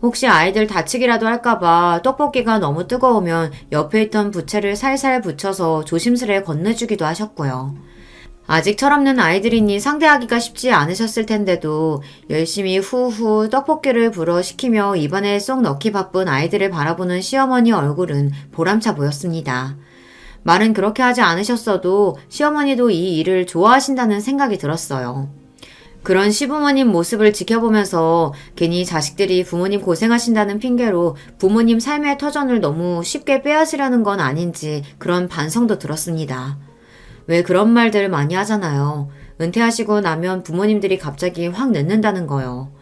혹시 아이들 다치기라도 할까봐 떡볶이가 너무 뜨거우면 옆에 있던 부채를 살살 붙여서 조심스레 건네주기도 하셨고요. 아직 철없는 아이들이니 상대하기가 쉽지 않으셨을 텐데도 열심히 후후 떡볶이를 불어 시키며 입안에 쏙 넣기 바쁜 아이들을 바라보는 시어머니 얼굴은 보람차 보였습니다. 말은 그렇게 하지 않으셨어도 시어머니도 이 일을 좋아하신다는 생각이 들었어요. 그런 시부모님 모습을 지켜보면서 괜히 자식들이 부모님 고생하신다는 핑계로 부모님 삶의 터전을 너무 쉽게 빼앗으려는 건 아닌지 그런 반성도 들었습니다. 왜 그런 말들 많이 하잖아요. 은퇴하시고 나면 부모님들이 갑자기 확 늦는다는 거요.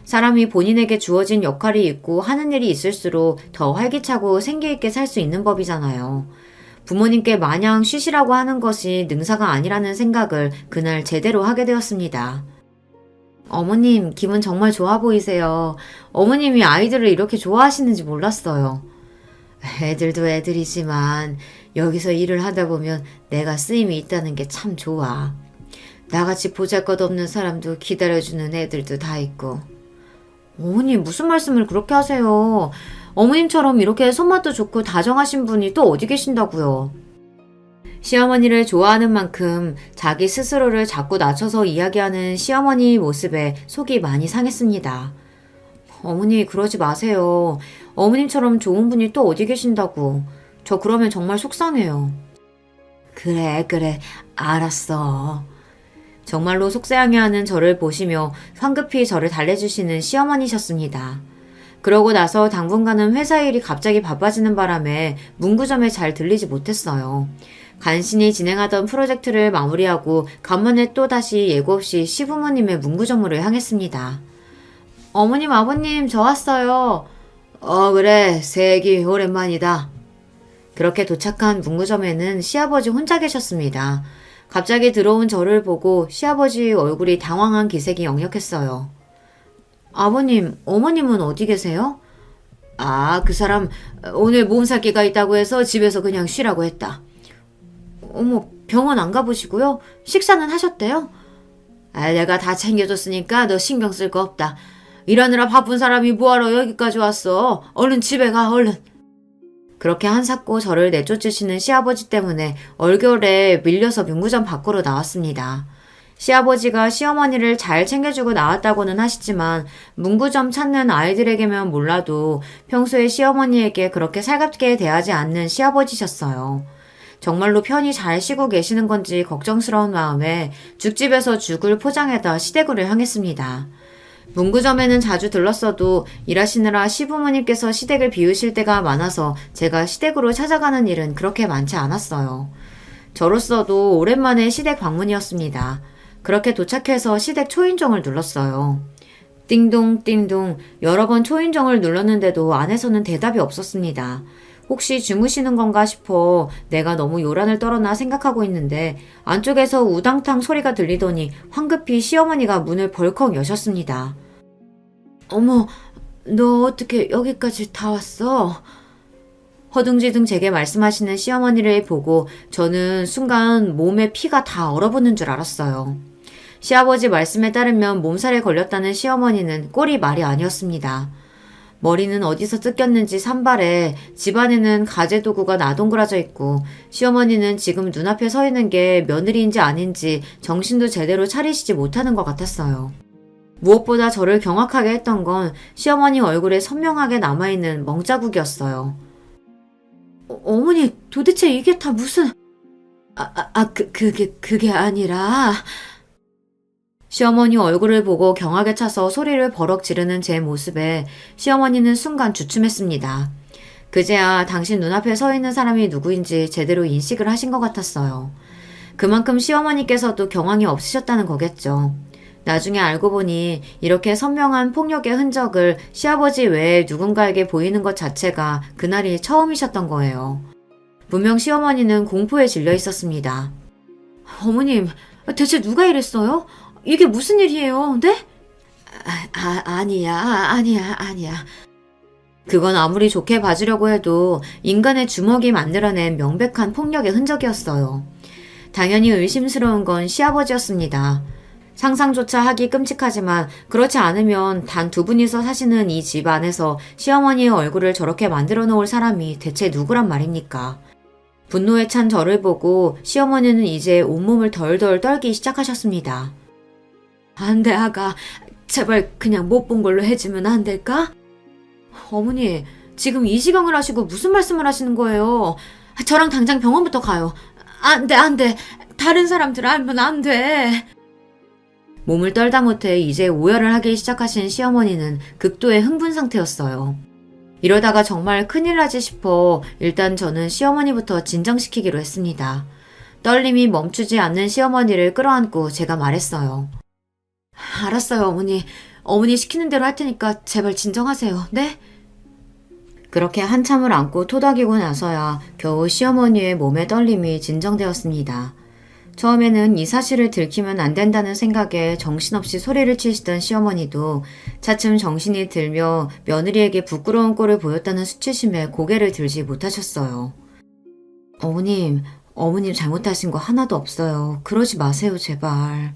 사람이 본인에게 주어진 역할이 있고 하는 일이 있을수록 더 활기차고 생기있게 살 수 있는 법이잖아요. 부모님께 마냥 쉬시라고 하는 것이 능사가 아니라는 생각을 그날 제대로 하게 되었습니다. 어머님, 기분 정말 좋아 보이세요. 어머님이 아이들을 이렇게 좋아하시는지 몰랐어요. 애들도 애들이지만 여기서 일을 하다 보면 내가 쓰임이 있다는 게 참 좋아. 나같이 보잘것없는 사람도 기다려주는 애들도 다 있고. 어머님, 무슨 말씀을 그렇게 하세요? 어머님처럼 이렇게 손맛도 좋고 다정하신 분이 또 어디 계신다고요? 시어머니를 좋아하는 만큼 자기 스스로를 자꾸 낮춰서 이야기하는 시어머니 모습에 속이 많이 상했습니다. 어머니, 그러지 마세요. 어머님처럼 좋은 분이 또 어디 계신다고. 저 그러면 정말 속상해요. 그래, 알았어. 정말로 속상해하는 저를 보시며 황급히 저를 달래주시는 시어머니셨습니다. 그러고 나서 당분간은 회사 일이 갑자기 바빠지는 바람에 문구점에 잘 들리지 못했어요. 간신히 진행하던 프로젝트를 마무리하고 간만에 또다시 예고 없이 시부모님의 문구점으로 향했습니다. 어머님, 아버님, 저 왔어요. 그래, 세기 오랜만이다. 그렇게 도착한 문구점에는 시아버지 혼자 계셨습니다. 갑자기 들어온 저를 보고 시아버지 얼굴이 당황한 기색이 역력했어요. 아버님, 어머님은 어디 계세요? 그 사람 오늘 몸살기가 있다고 해서 집에서 그냥 쉬라고 했다. 어머, 병원 안 가보시고요? 식사는 하셨대요? 내가 다 챙겨줬으니까 너 신경 쓸 거 없다. 일하느라 바쁜 사람이 뭐하러 여기까지 왔어? 얼른 집에 가, 얼른. 그렇게 한사코 저를 내쫓으시는 시아버지 때문에 얼결에 밀려서 문구점 밖으로 나왔습니다. 시아버지가 시어머니를 잘 챙겨주고 나왔다고는 하시지만 문구점 찾는 아이들에게면 몰라도 평소에 시어머니에게 그렇게 살갑게 대하지 않는 시아버지셨어요. 정말로 편히 잘 쉬고 계시는 건지 걱정스러운 마음에 죽집에서 죽을 포장해다 시댁으로 향했습니다. 문구점에는 자주 들렀어도 일하시느라 시부모님께서 시댁을 비우실 때가 많아서 제가 시댁으로 찾아가는 일은 그렇게 많지 않았어요. 저로서도 오랜만에 시댁 방문이었습니다. 그렇게 도착해서 시댁 초인종을 눌렀어요. 띵동 띵동 여러 번 초인종을 눌렀는데도 안에서는 대답이 없었습니다. 혹시 주무시는 건가 싶어 내가 너무 요란을 떨었나 생각하고 있는데 안쪽에서 우당탕 소리가 들리더니 황급히 시어머니가 문을 벌컥 여셨습니다. 어머, 너 어떻게 여기까지 다 왔어? 허둥지둥 제게 말씀하시는 시어머니를 보고 저는 순간 몸에 피가 다 얼어붙는 줄 알았어요. 시아버지 말씀에 따르면 몸살에 걸렸다는 시어머니는 꼴이 말이 아니었습니다. 머리는 어디서 뜯겼는지 산발에 집안에는 가재도구가 나동그라져 있고 시어머니는 지금 눈앞에 서 있는 게 며느리인지 아닌지 정신도 제대로 차리시지 못하는 것 같았어요. 무엇보다 저를 경악하게 했던 건 시어머니 얼굴에 선명하게 남아있는 멍자국이었어요. 어머니, 도대체 이게 다 무슨... 그게 아니라... 시어머니 얼굴을 보고 경악에 차서 소리를 버럭 지르는 제 모습에 시어머니는 순간 주춤했습니다. 그제야 당신 눈앞에 서 있는 사람이 누구인지 제대로 인식을 하신 것 같았어요. 그만큼 시어머니께서도 경황이 없으셨다는 거겠죠. 나중에 알고 보니 이렇게 선명한 폭력의 흔적을 시아버지 외에 누군가에게 보이는 것 자체가 그날이 처음이셨던 거예요. 분명 시어머니는 공포에 질려 있었습니다. 어머님, 대체 누가 이랬어요? 이게 무슨 일이에요, 네? 아니야. 그건 아무리 좋게 봐주려고 해도 인간의 주먹이 만들어낸 명백한 폭력의 흔적이었어요. 당연히 의심스러운 건 시아버지였습니다. 상상조차 하기 끔찍하지만 그렇지 않으면 단 두 분이서 사시는 이 집 안에서 시어머니의 얼굴을 저렇게 만들어 놓을 사람이 대체 누구란 말입니까? 분노에 찬 저를 보고 시어머니는 이제 온몸을 덜덜 떨기 시작하셨습니다. 안 돼, 아가. 제발 그냥 못 본 걸로 해주면 안 될까? 어머니, 지금 이 지경을 하시고 무슨 말씀을 하시는 거예요? 저랑 당장 병원부터 가요. 안 돼. 다른 사람들 알면 안 돼. 몸을 떨다 못해 이제 오열을 하기 시작하신 시어머니는 극도의 흥분 상태였어요. 이러다가 정말 큰일 나지 싶어 일단 저는 시어머니부터 진정시키기로 했습니다. 떨림이 멈추지 않는 시어머니를 끌어안고 제가 말했어요. 알았어요, 어머니. 어머니 시키는 대로 할 테니까 제발 진정하세요. 네? 그렇게 한참을 안고 토닥이고 나서야 겨우 시어머니의 몸의 떨림이 진정되었습니다. 처음에는 이 사실을 들키면 안 된다는 생각에 정신없이 소리를 치시던 시어머니도 차츰 정신이 들며 며느리에게 부끄러운 꼴을 보였다는 수치심에 고개를 들지 못하셨어요. 어머님 잘못하신 거 하나도 없어요. 그러지 마세요, 제발.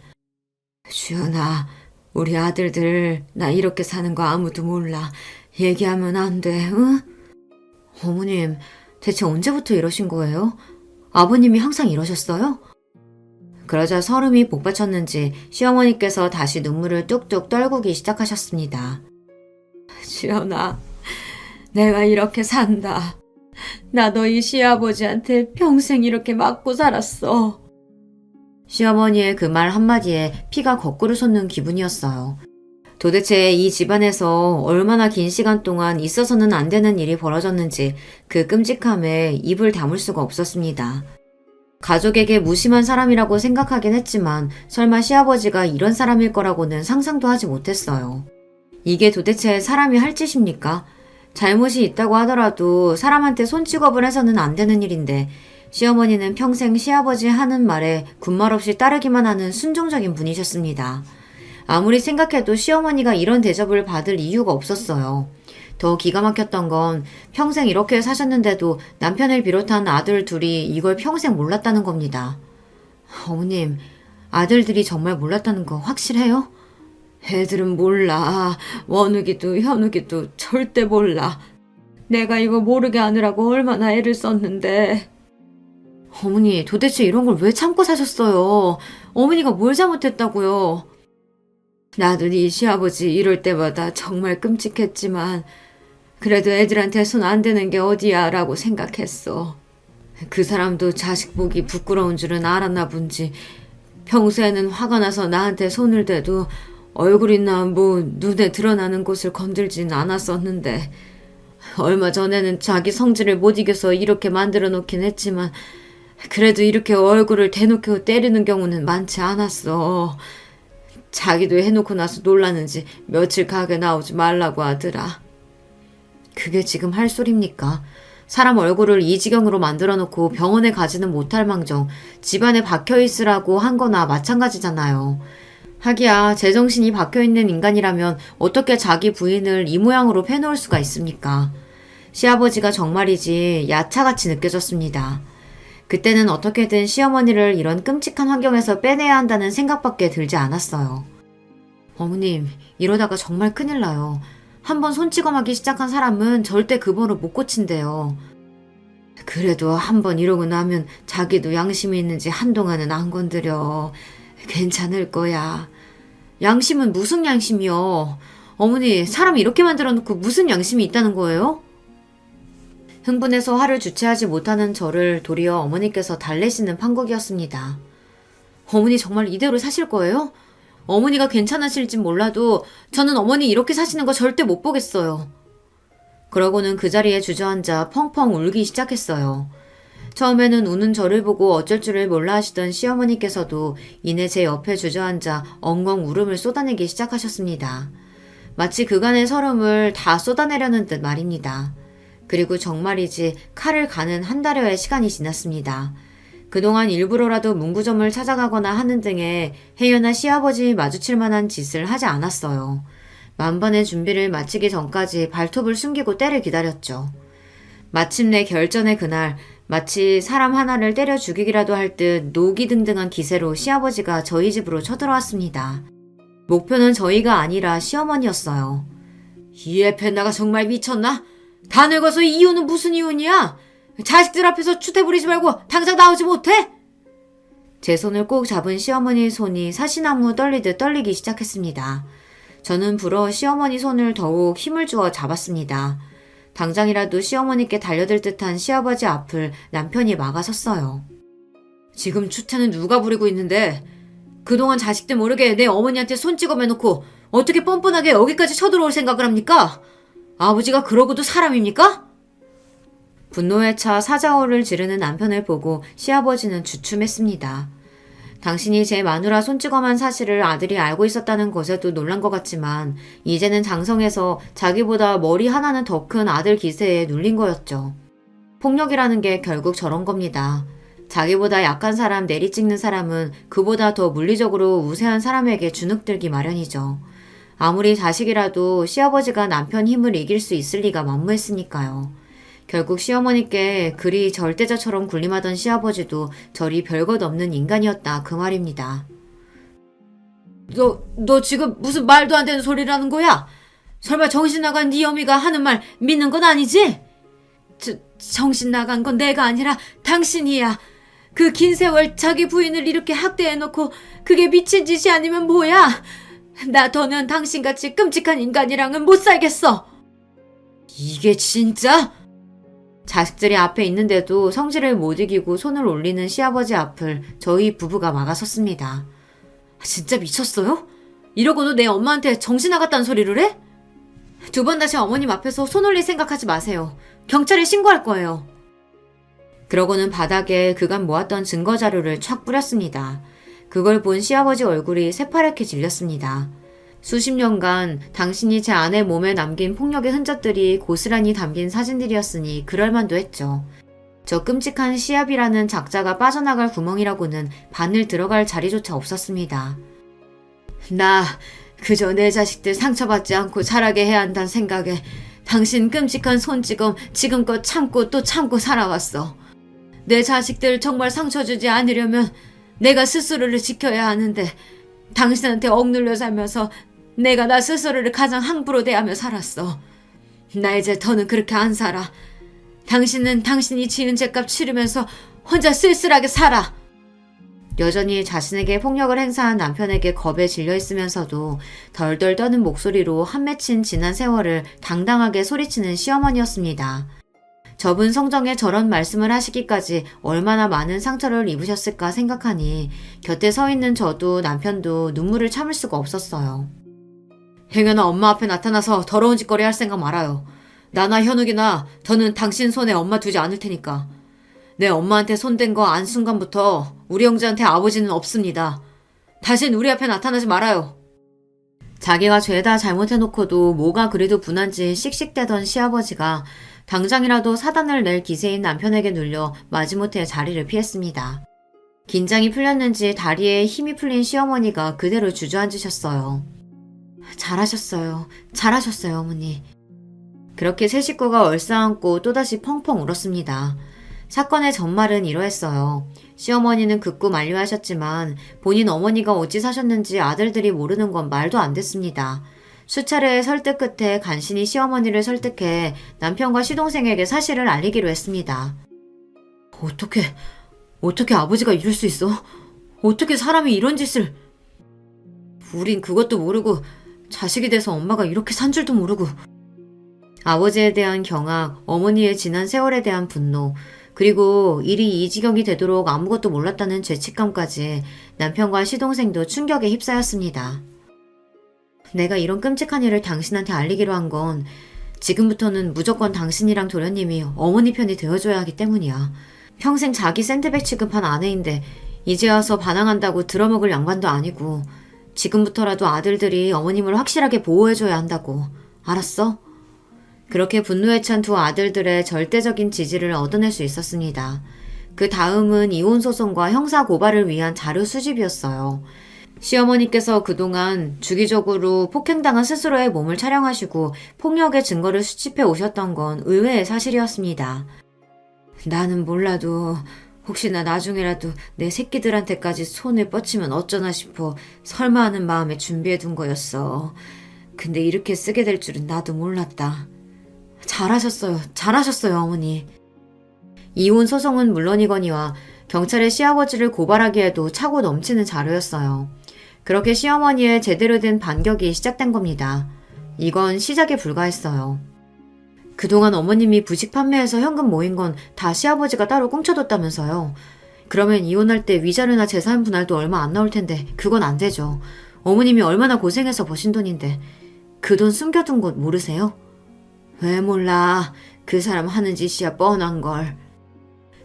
주연아, 우리 아들들 나 이렇게 사는 거 아무도 몰라. 얘기하면 안 돼, 응? 어머님, 대체 언제부터 이러신 거예요? 아버님이 항상 이러셨어요? 그러자 설움이 복받쳤는지 시어머니께서 다시 눈물을 뚝뚝 떨구기 시작하셨습니다. 주연아, 내가 이렇게 산다. 나 너희 시아버지한테 평생 이렇게 맞고 살았어. 시어머니의 그 말 한마디에 피가 거꾸로 솟는 기분이었어요. 도대체 이 집안에서 얼마나 긴 시간 동안 있어서는 안 되는 일이 벌어졌는지 그 끔찍함에 입을 다물 수가 없었습니다. 가족에게 무심한 사람이라고 생각하긴 했지만 설마 시아버지가 이런 사람일 거라고는 상상도 하지 못했어요. 이게 도대체 사람이 할 짓입니까? 잘못이 있다고 하더라도 사람한테 손찌검을 해서는 안 되는 일인데 시어머니는 평생 시아버지 하는 말에 군말 없이 따르기만 하는 순종적인 분이셨습니다. 아무리 생각해도 시어머니가 이런 대접을 받을 이유가 없었어요. 더 기가 막혔던 건 평생 이렇게 사셨는데도 남편을 비롯한 아들 둘이 이걸 평생 몰랐다는 겁니다. 어머님, 아들들이 정말 몰랐다는 거 확실해요? 애들은 몰라. 원욱이도 현욱이도 절대 몰라. 내가 이거 모르게 하느라고 얼마나 애를 썼는데. 어머니, 도대체 이런 걸 왜 참고 사셨어요? 어머니가 뭘 잘못했다고요? 나도 네 시아버지 이럴 때마다 정말 끔찍했지만 그래도 애들한테 손 안 대는 게 어디야 라고 생각했어. 그 사람도 자식 보기 부끄러운 줄은 알았나 본지 평소에는 화가 나서 나한테 손을 대도 얼굴이나 눈에 드러나는 곳을 건들진 않았었는데 얼마 전에는 자기 성질을 못 이겨서 이렇게 만들어 놓긴 했지만 그래도 이렇게 얼굴을 대놓고 때리는 경우는 많지 않았어. 자기도 해놓고 나서 놀랐는지 며칠 가게 나오지 말라고 하더라. 그게 지금 할 소리입니까? 사람 얼굴을 이 지경으로 만들어 놓고 병원에 가지는 못할 망정 집안에 박혀있으라고 한 거나 마찬가지잖아요. 하기야 제정신이 박혀있는 인간이라면 어떻게 자기 부인을 이 모양으로 패놓을 수가 있습니까? 시아버지가 정말이지 야차같이 느껴졌습니다. 그때는 어떻게든 시어머니를 이런 끔찍한 환경에서 빼내야 한다는 생각밖에 들지 않았어요. 어머님, 이러다가 정말 큰일 나요. 한번 손찌검하기 시작한 사람은 절대 그 버릇 못 고친대요. 그래도 한번 이러고 나면 자기도 양심이 있는지 한동안은 안 건드려. 괜찮을 거야. 양심은 무슨 양심이요? 어머니, 사람 이렇게 만들어 놓고 무슨 양심이 있다는 거예요? 흥분해서 화를 주체하지 못하는 저를 도리어 어머니께서 달래시는 판국이었습니다. 어머니 정말 이대로 사실 거예요? 어머니가 괜찮으실진 몰라도 저는 어머니 이렇게 사시는 거 절대 못 보겠어요. 그러고는 그 자리에 주저앉아 펑펑 울기 시작했어요. 처음에는 우는 저를 보고 어쩔 줄을 몰라 하시던 시어머니께서도 이내 제 옆에 주저앉아 엉엉 울음을 쏟아내기 시작하셨습니다. 마치 그간의 서름을 다 쏟아내려는 듯 말입니다. 그리고 정말이지 칼을 가는 한 달여의 시간이 지났습니다. 그동안 일부러라도 문구점을 찾아가거나 하는 등의 혜연아 시아버지 마주칠 만한 짓을 하지 않았어요. 만반의 준비를 마치기 전까지 발톱을 숨기고 때를 기다렸죠. 마침내 결전의 그날 마치 사람 하나를 때려 죽이기라도 할 듯 노기등등한 기세로 시아버지가 저희 집으로 쳐들어왔습니다. 목표는 저희가 아니라 시어머니였어요. 이 에펜나가 정말 미쳤나? 다 늙어서 이유는 무슨 이유냐? 자식들 앞에서 추태 부리지 말고 당장 나오지 못해? 제 손을 꼭 잡은 시어머니의 손이 사시나무 떨리듯 떨리기 시작했습니다. 저는 불어 시어머니 손을 더욱 힘을 주어 잡았습니다. 당장이라도 시어머니께 달려들 듯한 시아버지 앞을 남편이 막아섰어요. 지금 추태는 누가 부리고 있는데 그동안 자식들 모르게 내 어머니한테 손 찍어매놓고 어떻게 뻔뻔하게 여기까지 쳐들어올 생각을 합니까? 아버지가 그러고도 사람입니까? 분노에 차 사자어를 지르는 남편을 보고 시아버지는 주춤했습니다. 당신이 제 마누라 손찌검한 사실을 아들이 알고 있었다는 것에도 놀란 것 같지만 이제는 장성해서 자기보다 머리 하나는 더 큰 아들 기세에 눌린 거였죠. 폭력이라는 게 결국 저런 겁니다. 자기보다 약한 사람 내리찍는 사람은 그보다 더 물리적으로 우세한 사람에게 주눅들기 마련이죠. 아무리 자식이라도 시아버지가 남편 힘을 이길 수 있을 리가 만무했으니까요. 결국 시어머니께 그리 절대자처럼 군림하던 시아버지도 저리 별것 없는 인간이었다 그 말입니다. 너 지금 무슨 말도 안 되는 소리라는 거야? 설마 정신 나간 네 어미가 하는 말 믿는 건 아니지? 정신 나간 건 내가 아니라 당신이야. 그 긴 세월 자기 부인을 이렇게 학대해놓고 그게 미친 짓이 아니면 뭐야? 나 더는 당신같이 끔찍한 인간이랑은 못 살겠어. 이게 진짜? 자식들이 앞에 있는데도 성질을 못 이기고 손을 올리는 시아버지 앞을 저희 부부가 막아섰습니다. 진짜 미쳤어요? 이러고도 내 엄마한테 정신 나갔다는 소리를 해? 두 번 다시 어머님 앞에서 손 올릴 생각하지 마세요. 경찰에 신고할 거예요. 그러고는 바닥에 그간 모았던 증거 자료를 촥 뿌렸습니다. 그걸 본 시아버지 얼굴이 새파랗게 질렸습니다. 수십 년간 당신이 제 아내 몸에 남긴 폭력의 흔적들이 고스란히 담긴 사진들이었으니 그럴만도 했죠. 저 끔찍한 시압이라는 작자가 빠져나갈 구멍이라고는 바늘 들어갈 자리조차 없었습니다. 나 그저 내 자식들 상처받지 않고 자라게 해야 한다는 생각에 당신 끔찍한 손찌검 지금껏 참고 또 참고 살아왔어. 내 자식들 정말 상처 주지 않으려면 내가 스스로를 지켜야 하는데 당신한테 억눌려 살면서 내가 나 스스로를 가장 함부로 대하며 살았어. 나 이제 더는 그렇게 안 살아. 당신은 당신이 지은 죄값 치르면서 혼자 쓸쓸하게 살아. 여전히 자신에게 폭력을 행사한 남편에게 겁에 질려 있으면서도 덜덜 떠는 목소리로 한 맺힌 지난 세월을 당당하게 소리치는 시어머니였습니다. 접은 성정에 저런 말씀을 하시기까지 얼마나 많은 상처를 입으셨을까 생각하니 곁에 서 있는 저도 남편도 눈물을 참을 수가 없었어요. 행여나 엄마 앞에 나타나서 더러운 짓거리 할 생각 말아요. 나나 현욱이나 더는 당신 손에 엄마 두지 않을 테니까. 내 엄마한테 손댄 거 안 순간부터 우리 형제한테 아버지는 없습니다. 다신 우리 앞에 나타나지 말아요. 자기가 죄다 잘못해놓고도 뭐가 그리도 분한지 씩씩대던 시아버지가 당장이라도 사단을 낼 기세인 남편에게 눌려 마지못해 자리를 피했습니다. 긴장이 풀렸는지 다리에 힘이 풀린 시어머니가 그대로 주저앉으셨어요. 잘하셨어요. 잘하셨어요, 어머니. 그렇게 세 식구가 얼싸안고 또다시 펑펑 울었습니다. 사건의 전말은 이러했어요. 시어머니는 극구 만류하셨지만 본인 어머니가 어찌 사셨는지 아들들이 모르는 건 말도 안 됐습니다. 수차례의 설득 끝에 간신히 시어머니를 설득해 남편과 시동생에게 사실을 알리기로 했습니다. 어떻게 아버지가 이럴 수 있어? 어떻게 사람이 이런 짓을... 우린 그것도 모르고 자식이 돼서 엄마가 이렇게 산 줄도 모르고... 아버지에 대한 경악, 어머니의 지난 세월에 대한 분노, 그리고 일이 이 지경이 되도록 아무것도 몰랐다는 죄책감까지 남편과 시동생도 충격에 휩싸였습니다. 내가 이런 끔찍한 일을 당신한테 알리기로 한 건 지금부터는 무조건 당신이랑 도련님이 어머니 편이 되어줘야 하기 때문이야. 평생 자기 샌드백 취급한 아내인데 이제 와서 반항한다고 들어먹을 양반도 아니고 지금부터라도 아들들이 어머님을 확실하게 보호해줘야 한다고. 알았어? 그렇게 분노에 찬 두 아들들의 절대적인 지지를 얻어낼 수 있었습니다. 그 다음은 이혼 소송과 형사 고발을 위한 자료 수집이었어요. 시어머니께서 그동안 주기적으로 폭행당한 스스로의 몸을 촬영하시고 폭력의 증거를 수집해 오셨던 건 의외의 사실이었습니다. 나는 몰라도 혹시나 나중에라도 내 새끼들한테까지 손을 뻗치면 어쩌나 싶어 설마 하는 마음에 준비해 둔 거였어. 근데 이렇게 쓰게 될 줄은 나도 몰랐다. 잘하셨어요, 어머니. 이혼 소송은 물론이거니와 경찰에 시아버지를 고발하기에도 차고 넘치는 자료였어요. 그렇게 시어머니의 제대로 된 반격이 시작된 겁니다. 이건 시작에 불과했어요. 그동안 어머님이 부식 판매해서 현금 모인 건 다 시아버지가 따로 꽁쳐뒀다면서요. 그러면 이혼할 때 위자료나 재산 분할도 얼마 안 나올 텐데 그건 안 되죠. 어머님이 얼마나 고생해서 버신 돈인데 그 돈 숨겨둔 곳 모르세요? 왜 몰라. 그 사람 하는 짓이야 뻔한 걸.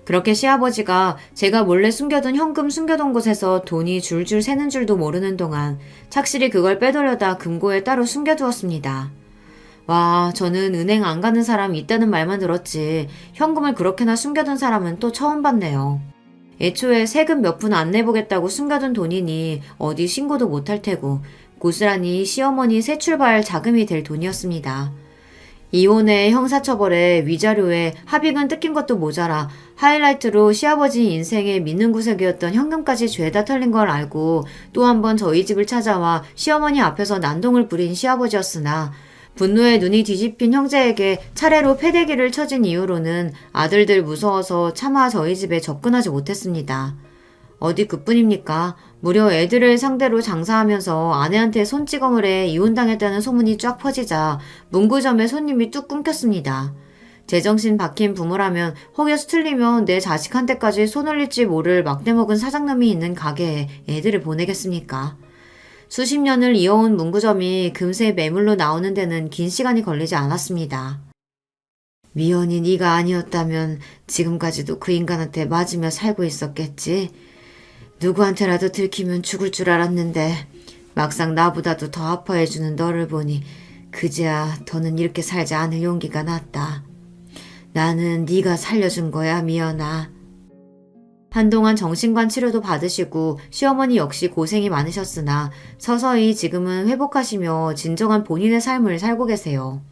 그렇게 시아버지가 제가 몰래 숨겨둔 현금 숨겨둔 곳에서 돈이 줄줄 새는 줄도 모르는 동안 착실히 그걸 빼돌려다 금고에 따로 숨겨두었습니다. 와, 저는 은행 안 가는 사람 있다는 말만 들었지 현금을 그렇게나 숨겨둔 사람은 또 처음 봤네요. 애초에 세금 몇 푼 안 내보겠다고 숨겨둔 돈이니 어디 신고도 못할 테고 고스란히 시어머니 새 출발 자금이 될 돈이었습니다. 이혼에 형사처벌에 위자료에 합의금 뜯긴 것도 모자라 하이라이트로 시아버지 인생의 믿는 구석이었던 현금까지 죄다 털린 걸 알고 또 한 번 저희 집을 찾아와 시어머니 앞에서 난동을 부린 시아버지였으나 분노에 눈이 뒤집힌 형제에게 차례로 패대기를 쳐진 이후로는 아들들 무서워서 차마 저희 집에 접근하지 못했습니다. 어디 그뿐입니까? 무려 애들을 상대로 장사하면서 아내한테 손찌검을 해 이혼당했다는 소문이 쫙 퍼지자 문구점에 손님이 뚝 끊겼습니다. 제정신 박힌 부모라면 혹여서 틀리면 내 자식한테까지 손 올릴지 모를 막대먹은 사장님이 있는 가게에 애들을 보내겠습니까? 수십 년을 이어온 문구점이 금세 매물로 나오는 데는 긴 시간이 걸리지 않았습니다. 미연이 네가 아니었다면 지금까지도 그 인간한테 맞으며 살고 있었겠지. 누구한테라도 들키면 죽을 줄 알았는데 막상 나보다도 더 아파해주는 너를 보니 그제야 더는 이렇게 살지 않을 용기가 났다. 나는 네가 살려준 거야, 미연아. 한동안 정신관 치료도 받으시고 시어머니 역시 고생이 많으셨으나 서서히 지금은 회복하시며 진정한 본인의 삶을 살고 계세요.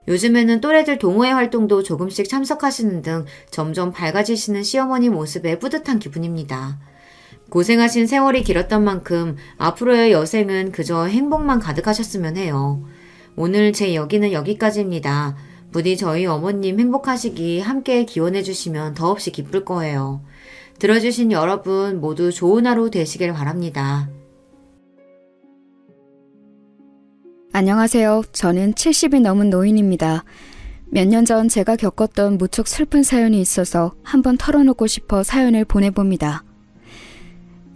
요즘에는 또래들 동호회 활동도 조금씩 참석하시는 등 점점 밝아지시는 시어머니 모습에 뿌듯한 기분입니다. 고생하신 세월이 길었던 만큼 앞으로의 여생은 그저 행복만 가득하셨으면 해요. 오늘 제 여기는 여기까지입니다. 부디 저희 어머님 행복하시기 함께 기원해 주시면 더없이 기쁠 거예요. 들어주신 여러분 모두 좋은 하루 되시길 바랍니다. 안녕하세요. 저는 70이 넘은 노인입니다. 몇 년 전 제가 겪었던 무척 슬픈 사연이 있어서 한번 털어놓고 싶어 사연을 보내봅니다.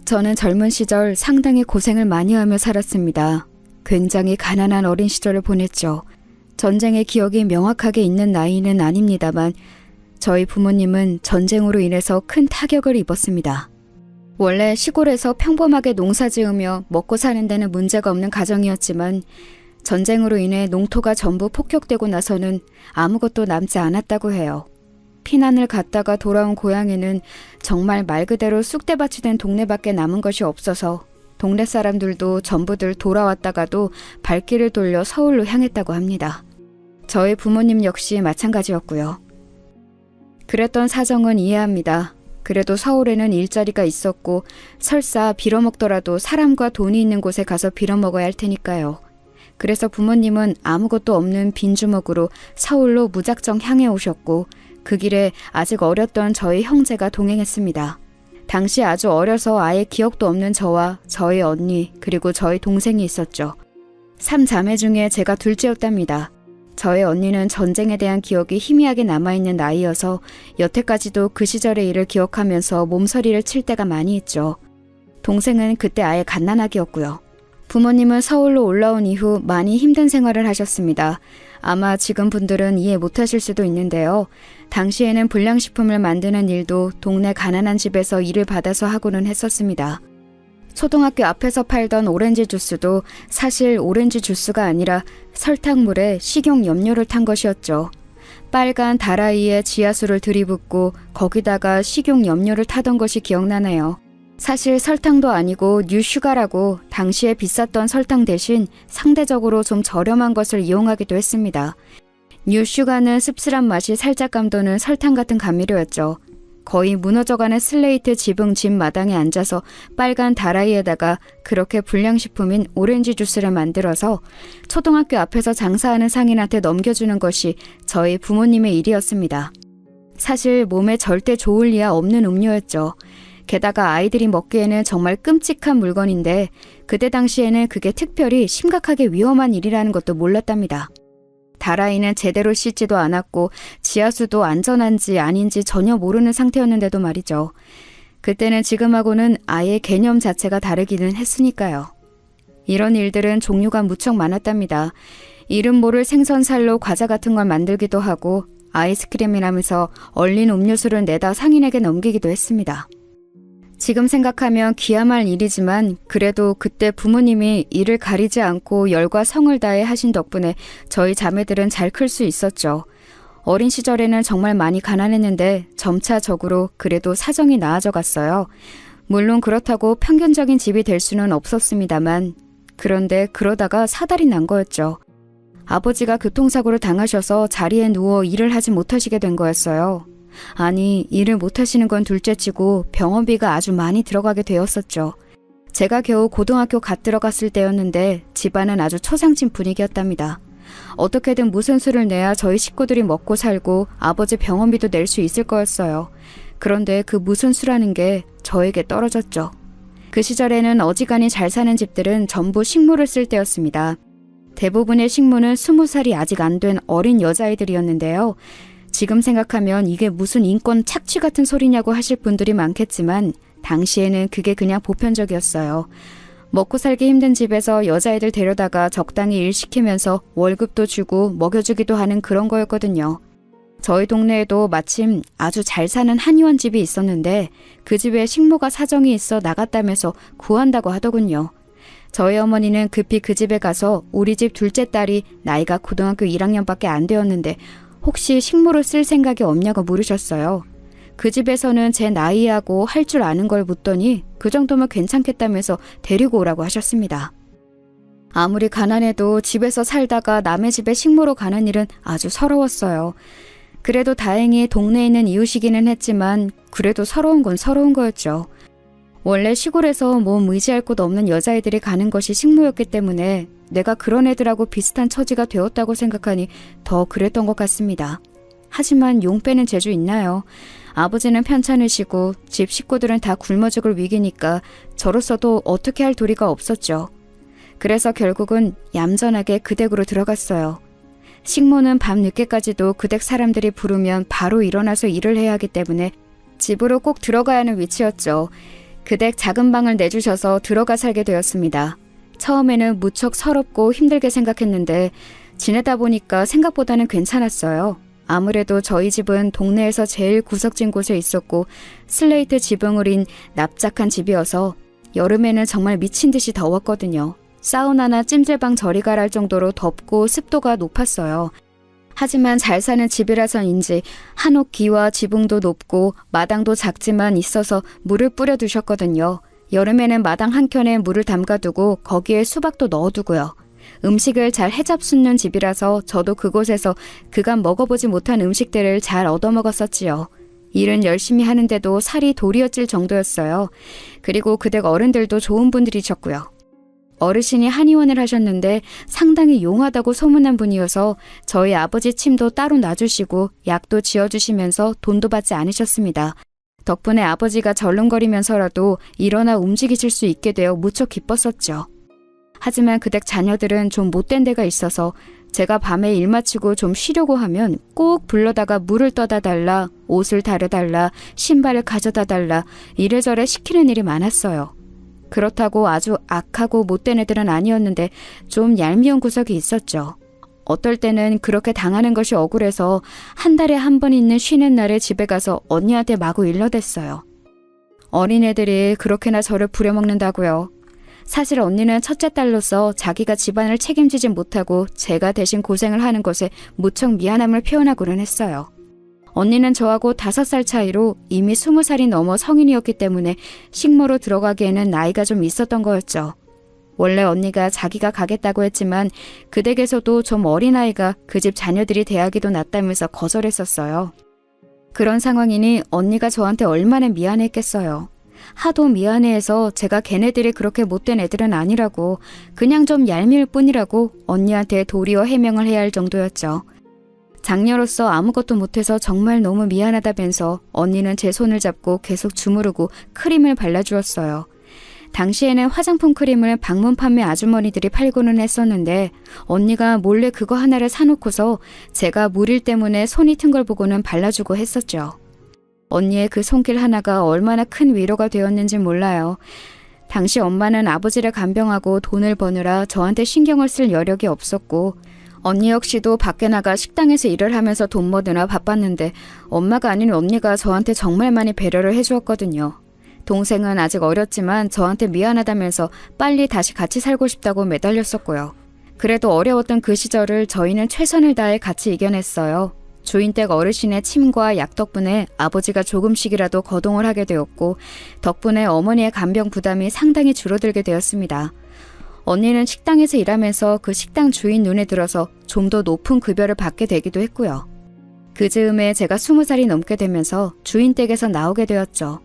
저는 젊은 시절 상당히 고생을 많이 하며 살았습니다. 굉장히 가난한 어린 시절을 보냈죠. 전쟁의 기억이 명확하게 있는 나이는 아닙니다만 저희 부모님은 전쟁으로 인해서 큰 타격을 입었습니다. 원래 시골에서 평범하게 농사 지으며 먹고 사는 데는 문제가 없는 가정이었지만 전쟁으로 인해 농토가 전부 폭격되고 나서는 아무것도 남지 않았다고 해요. 피난을 갔다가 돌아온 고향에는 정말 말 그대로 쑥대밭이 된 동네밖에 남은 것이 없어서 동네 사람들도 전부들 돌아왔다가도 발길을 돌려 서울로 향했다고 합니다. 저희 부모님 역시 마찬가지였고요. 그랬던 사정은 이해합니다. 그래도 서울에는 일자리가 있었고 설사 빌어먹더라도 사람과 돈이 있는 곳에 가서 빌어먹어야 할 테니까요. 그래서 부모님은 아무것도 없는 빈주먹으로 서울로 무작정 향해 오셨고 그 길에 아직 어렸던 저희 형제가 동행했습니다. 당시 아주 어려서 아예 기억도 없는 저와 저희 언니 그리고 저희 동생이 있었죠. 3자매 중에 제가 둘째였답니다. 저의 언니는 전쟁에 대한 기억이 희미하게 남아있는 나이여서 여태까지도 그 시절의 일을 기억하면서 몸서리를 칠 때가 많이 있죠. 동생은 그때 아예 갓난아기였고요. 부모님은 서울로 올라온 이후 많이 힘든 생활을 하셨습니다. 아마 지금 분들은 이해 못하실 수도 있는데요. 당시에는 불량식품을 만드는 일도 동네 가난한 집에서 일을 받아서 하고는 했었습니다. 초등학교 앞에서 팔던 오렌지 주스도 사실 오렌지 주스가 아니라 설탕물에 식용 염료를 탄 것이었죠. 빨간 다라이에 지하수를 들이붓고 거기다가 식용 염료를 타던 것이 기억나네요. 사실 설탕도 아니고 뉴슈가라고 당시에 비쌌던 설탕 대신 상대적으로 좀 저렴한 것을 이용하기도 했습니다. 뉴슈가는 씁쓸한 맛이 살짝 감도는 설탕 같은 감미료였죠. 거의 무너져가는 슬레이트 지붕 집 마당에 앉아서 빨간 다라이에다가 그렇게 불량식품인 오렌지 주스를 만들어서 초등학교 앞에서 장사하는 상인한테 넘겨주는 것이 저희 부모님의 일이었습니다. 사실 몸에 절대 좋을 리야 없는 음료였죠. 게다가 아이들이 먹기에는 정말 끔찍한 물건인데 그때 당시에는 그게 특별히 심각하게 위험한 일이라는 것도 몰랐답니다. 다라이는 제대로 씻지도 않았고 지하수도 안전한지 아닌지 전혀 모르는 상태였는데도 말이죠. 그때는 지금하고는 아예 개념 자체가 다르기는 했으니까요. 이런 일들은 종류가 무척 많았답니다. 이름 모를 생선살로 과자 같은 걸 만들기도 하고 아이스크림이라면서 얼린 음료수를 내다 상인에게 넘기기도 했습니다. 지금 생각하면 기야말 일이지만 그래도 그때 부모님이 이를 가리지 않고 열과 성을 다해 하신 덕분에 저희 자매들은 잘 클 수 있었죠. 어린 시절에는 정말 많이 가난했는데 점차적으로 그래도 사정이 나아져 갔어요. 물론 그렇다고 평균적인 집이 될 수는 없었습니다만 그런데 그러다가 사달이 난 거였죠. 아버지가 교통사고를 당하셔서 자리에 누워 일을 하지 못하시게 된 거였어요. 아니, 일을 못하시는 건 둘째치고 병원비가 아주 많이 들어가게 되었었죠. 제가 겨우 고등학교 갓 들어갔을 때였는데 집안은 아주 초상집 분위기였답니다. 어떻게든 무슨 수를 내야 저희 식구들이 먹고 살고 아버지 병원비도 낼 수 있을 거였어요. 그런데 그 무슨 수라는 게 저에게 떨어졌죠. 그 시절에는 어지간히 잘 사는 집들은 전부 식모를 쓸 때였습니다. 대부분의 식모는 20살이 아직 안 된 어린 여자아이들이었는데요. 지금 생각하면 이게 무슨 인권 착취 같은 소리냐고 하실 분들이 많겠지만 당시에는 그게 그냥 보편적이었어요. 먹고 살기 힘든 집에서 여자애들 데려다가 적당히 일 시키면서 월급도 주고 먹여주기도 하는 그런 거였거든요. 저희 동네에도 마침 아주 잘 사는 한의원 집이 있었는데 그 집에 식모가 사정이 있어 나갔다면서 구한다고 하더군요. 저희 어머니는 급히 그 집에 가서 우리 집 둘째 딸이 나이가 고등학교 1학년밖에 안 되었는데 혹시 식모를 쓸 생각이 없냐고 물으셨어요. 그 집에서는 제 나이하고 할 줄 아는 걸 묻더니 그 정도면 괜찮겠다면서 데리고 오라고 하셨습니다. 아무리 가난해도 집에서 살다가 남의 집에 식모로 가는 일은 아주 서러웠어요. 그래도 다행히 동네에 있는 이웃이기는 했지만 그래도 서러운 건 서러운 거였죠. 원래 시골에서 몸 의지할 곳 없는 여자애들이 가는 것이 식모였기 때문에 내가 그런 애들하고 비슷한 처지가 되었다고 생각하니 더 그랬던 것 같습니다. 하지만 용 빼는 재주 있나요? 아버지는 편찮으시고 집 식구들은 다 굶어 죽을 위기니까 저로서도 어떻게 할 도리가 없었죠. 그래서 결국은 얌전하게 그 댁으로 들어갔어요. 식모는 밤 늦게까지도 그 댁 사람들이 부르면 바로 일어나서 일을 해야 하기 때문에 집으로 꼭 들어가야 하는 위치였죠. 그 댁 작은 방을 내주셔서 들어가 살게 되었습니다. 처음에는 무척 서럽고 힘들게 생각했는데 지내다 보니까 생각보다는 괜찮았어요. 아무래도 저희 집은 동네에서 제일 구석진 곳에 있었고 슬레이트 지붕을인 납작한 집이어서 여름에는 정말 미친 듯이 더웠거든요. 사우나나 찜질방 저리 가랄 정도로 덥고 습도가 높았어요. 하지만 잘 사는 집이라서인지 한옥기와 지붕도 높고 마당도 작지만 있어서 물을 뿌려 두셨거든요. 여름에는 마당 한켠에 물을 담가두고 거기에 수박도 넣어두고요. 음식을 잘 해잡수는 집이라서 저도 그곳에서 그간 먹어보지 못한 음식들을 잘 얻어먹었었지요. 일은 열심히 하는데도 살이 도리어 찔 정도였어요. 그리고 그댁 어른들도 좋은 분들이셨고요. 어르신이 한의원을 하셨는데 상당히 용하다고 소문난 분이어서 저희 아버지 침도 따로 놔주시고 약도 지어주시면서 돈도 받지 않으셨습니다. 덕분에 아버지가 절름거리면서라도 일어나 움직이실 수 있게 되어 무척 기뻤었죠. 하지만 그댁 자녀들은 좀 못된 데가 있어서 제가 밤에 일 마치고 좀 쉬려고 하면 꼭 불러다가 물을 떠다 달라, 옷을 다려달라, 신발을 가져다 달라 이래저래 시키는 일이 많았어요. 그렇다고 아주 악하고 못된 애들은 아니었는데 좀 얄미운 구석이 있었죠. 어떨 때는 그렇게 당하는 것이 억울해서 한 달에 한 번 있는 쉬는 날에 집에 가서 언니한테 마구 일러댔어요. 어린애들이 그렇게나 저를 부려먹는다고요. 사실 언니는 첫째 딸로서 자기가 집안을 책임지지 못하고 제가 대신 고생을 하는 것에 무척 미안함을 표현하고는 했어요. 언니는 저하고 5살 차이로 이미 20살이 넘어 성인이었기 때문에 식모로 들어가기에는 나이가 좀 있었던 거였죠. 원래 언니가 자기가 가겠다고 했지만 그 댁에서도 좀 어린아이가 그 집 자녀들이 대하기도 낫다면서 거절했었어요. 그런 상황이니 언니가 저한테 얼마나 미안했겠어요. 하도 미안해해서 제가 걔네들이 그렇게 못된 애들은 아니라고 그냥 좀 얄미울 뿐이라고 언니한테 도리어 해명을 해야 할 정도였죠. 장녀로서 아무것도 못해서 정말 너무 미안하다면서 언니는 제 손을 잡고 계속 주무르고 크림을 발라주었어요. 당시에는 화장품 크림을 방문 판매 아주머니들이 팔고는 했었는데 언니가 몰래 그거 하나를 사놓고서 제가 물일 때문에 손이 튼 걸 보고는 발라주고 했었죠. 언니의 그 손길 하나가 얼마나 큰 위로가 되었는지 몰라요. 당시 엄마는 아버지를 간병하고 돈을 버느라 저한테 신경을 쓸 여력이 없었고 언니 역시도 밖에 나가 식당에서 일을 하면서 돈 버느라 바빴는데 엄마가 아닌 언니가 저한테 정말 많이 배려를 해주었거든요. 동생은 아직 어렸지만 저한테 미안하다면서 빨리 다시 같이 살고 싶다고 매달렸었고요. 그래도 어려웠던 그 시절을 저희는 최선을 다해 같이 이겨냈어요. 주인댁 어르신의 침과 약 덕분에 아버지가 조금씩이라도 거동을 하게 되었고 덕분에 어머니의 간병 부담이 상당히 줄어들게 되었습니다. 언니는 식당에서 일하면서 그 식당 주인 눈에 들어서 좀 더 높은 급여를 받게 되기도 했고요. 그 즈음에 제가 20살이 넘게 되면서 주인 댁에서 나오게 되었죠.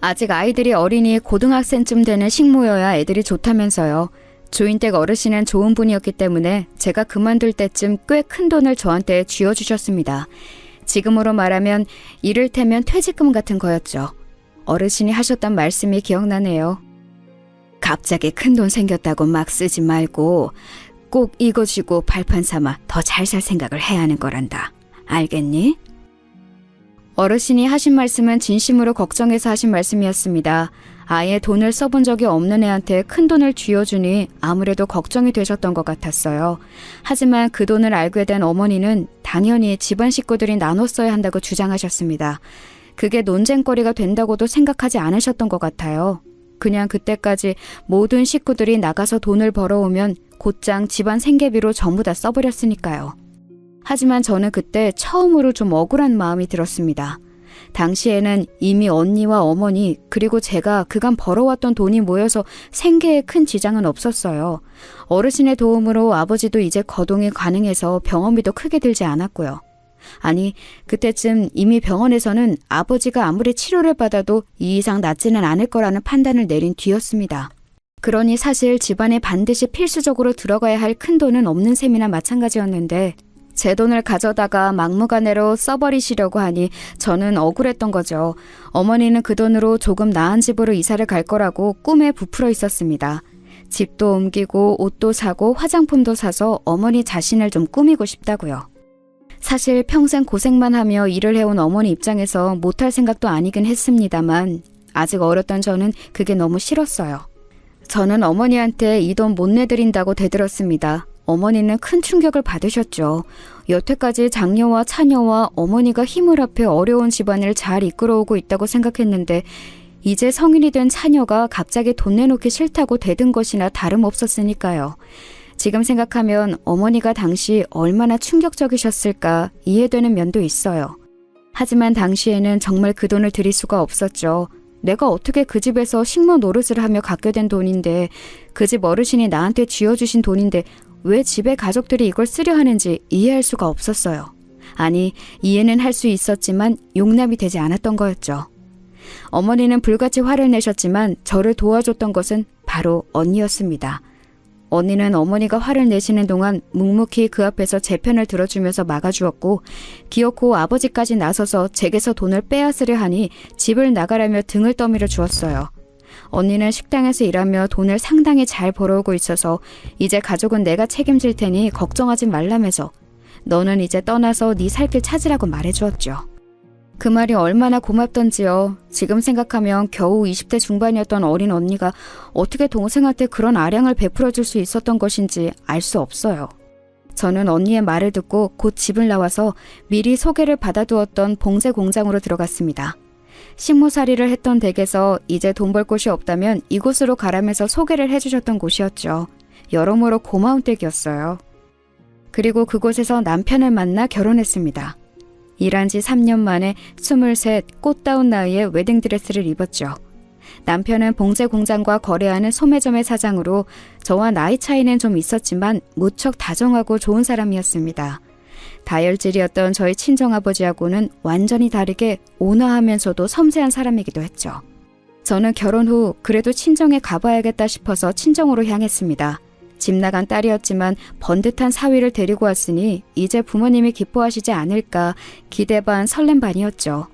아직 아이들이 어린이 고등학생쯤 되는 식모여야 애들이 좋다면서요. 주인 댁 어르신은 좋은 분이었기 때문에 제가 그만둘 때쯤 꽤 큰 돈을 저한테 쥐어주셨습니다. 지금으로 말하면 이를테면 퇴직금 같은 거였죠. 어르신이 하셨던 말씀이 기억나네요. 갑자기 큰 돈 생겼다고 막 쓰지 말고 꼭 이거 쥐고 발판 삼아 더 잘 살 생각을 해야 하는 거란다. 알겠니? 어르신이 하신 말씀은 진심으로 걱정해서 하신 말씀이었습니다. 아예 돈을 써본 적이 없는 애한테 큰 돈을 쥐어주니 아무래도 걱정이 되셨던 것 같았어요. 하지만 그 돈을 알게 된 어머니는 당연히 집안 식구들이 나눠 써야 한다고 주장하셨습니다. 그게 논쟁거리가 된다고도 생각하지 않으셨던 것 같아요. 그냥 그때까지 모든 식구들이 나가서 돈을 벌어오면 곧장 집안 생계비로 전부 다 써버렸으니까요. 하지만 저는 그때 처음으로 좀 억울한 마음이 들었습니다. 당시에는 이미 언니와 어머니 그리고 제가 그간 벌어왔던 돈이 모여서 생계에 큰 지장은 없었어요. 어르신의 도움으로 아버지도 이제 거동이 가능해서 병원비도 크게 들지 않았고요. 아니, 그때쯤 이미 병원에서는 아버지가 아무리 치료를 받아도 이 이상 낫지는 않을 거라는 판단을 내린 뒤였습니다. 그러니 사실 집안에 반드시 필수적으로 들어가야 할 큰 돈은 없는 셈이나 마찬가지였는데 제 돈을 가져다가 막무가내로 써버리시려고 하니 저는 억울했던 거죠. 어머니는 그 돈으로 조금 나은 집으로 이사를 갈 거라고 꿈에 부풀어 있었습니다. 집도 옮기고 옷도 사고 화장품도 사서 어머니 자신을 좀 꾸미고 싶다고요. 사실 평생 고생만 하며 일을 해온 어머니 입장에서 못할 생각도 아니긴 했습니다만 아직 어렸던 저는 그게 너무 싫었어요. 저는 어머니한테 이 돈 못 내드린다고 대들었습니다. 어머니는 큰 충격을 받으셨죠. 여태까지 장녀와 차녀와 어머니가 힘을 합해 어려운 집안을 잘 이끌어오고 있다고 생각했는데 이제 성인이 된 차녀가 갑자기 돈 내놓기 싫다고 대든 것이나 다름없었으니까요. 지금 생각하면 어머니가 당시 얼마나 충격적이셨을까 이해되는 면도 있어요. 하지만 당시에는 정말 그 돈을 드릴 수가 없었죠. 내가 어떻게 그 집에서 식모 노릇을 하며 갖게 된 돈인데 그 집 어르신이 나한테 쥐어주신 돈인데 왜 집의 가족들이 이걸 쓰려 하는지 이해할 수가 없었어요. 아니, 이해는 할 수 있었지만 용납이 되지 않았던 거였죠. 어머니는 불같이 화를 내셨지만 저를 도와줬던 것은 바로 언니였습니다. 언니는 어머니가 화를 내시는 동안 묵묵히 그 앞에서 제 편을 들어주면서 막아주었고 기어코 아버지까지 나서서 제게서 돈을 빼앗으려 하니 집을 나가라며 등을 떠밀어 주었어요. 언니는 식당에서 일하며 돈을 상당히 잘 벌어오고 있어서 이제 가족은 내가 책임질 테니 걱정하지 말라면서 너는 이제 떠나서 네 살 길 찾으라고 말해주었죠. 그 말이 얼마나 고맙던지요. 지금 생각하면 겨우 20대 중반이었던 어린 언니가 어떻게 동생한테 그런 아량을 베풀어줄 수 있었던 것인지 알 수 없어요. 저는 언니의 말을 듣고 곧 집을 나와서 미리 소개를 받아두었던 봉제 공장으로 들어갔습니다. 식모살이를 했던 댁에서 이제 돈 벌 곳이 없다면 이곳으로 가라면서 소개를 해주셨던 곳이었죠. 여러모로 고마운 댁이었어요. 그리고 그곳에서 남편을 만나 결혼했습니다. 일한 지 3년 만에 23 꽃다운 나이에 웨딩드레스를 입었죠. 남편은 봉제 공장과 거래하는 소매점의 사장으로 저와 나이 차이는 좀 있었지만 무척 다정하고 좋은 사람이었습니다. 다혈질이었던 저희 친정아버지하고는 완전히 다르게 온화하면서도 섬세한 사람이기도 했죠. 저는 결혼 후 그래도 친정에 가봐야겠다 싶어서 친정으로 향했습니다. 집 나간 딸이었지만 번듯한 사위를 데리고 왔으니 이제 부모님이 기뻐하시지 않을까 기대 반 설렘 반이었죠.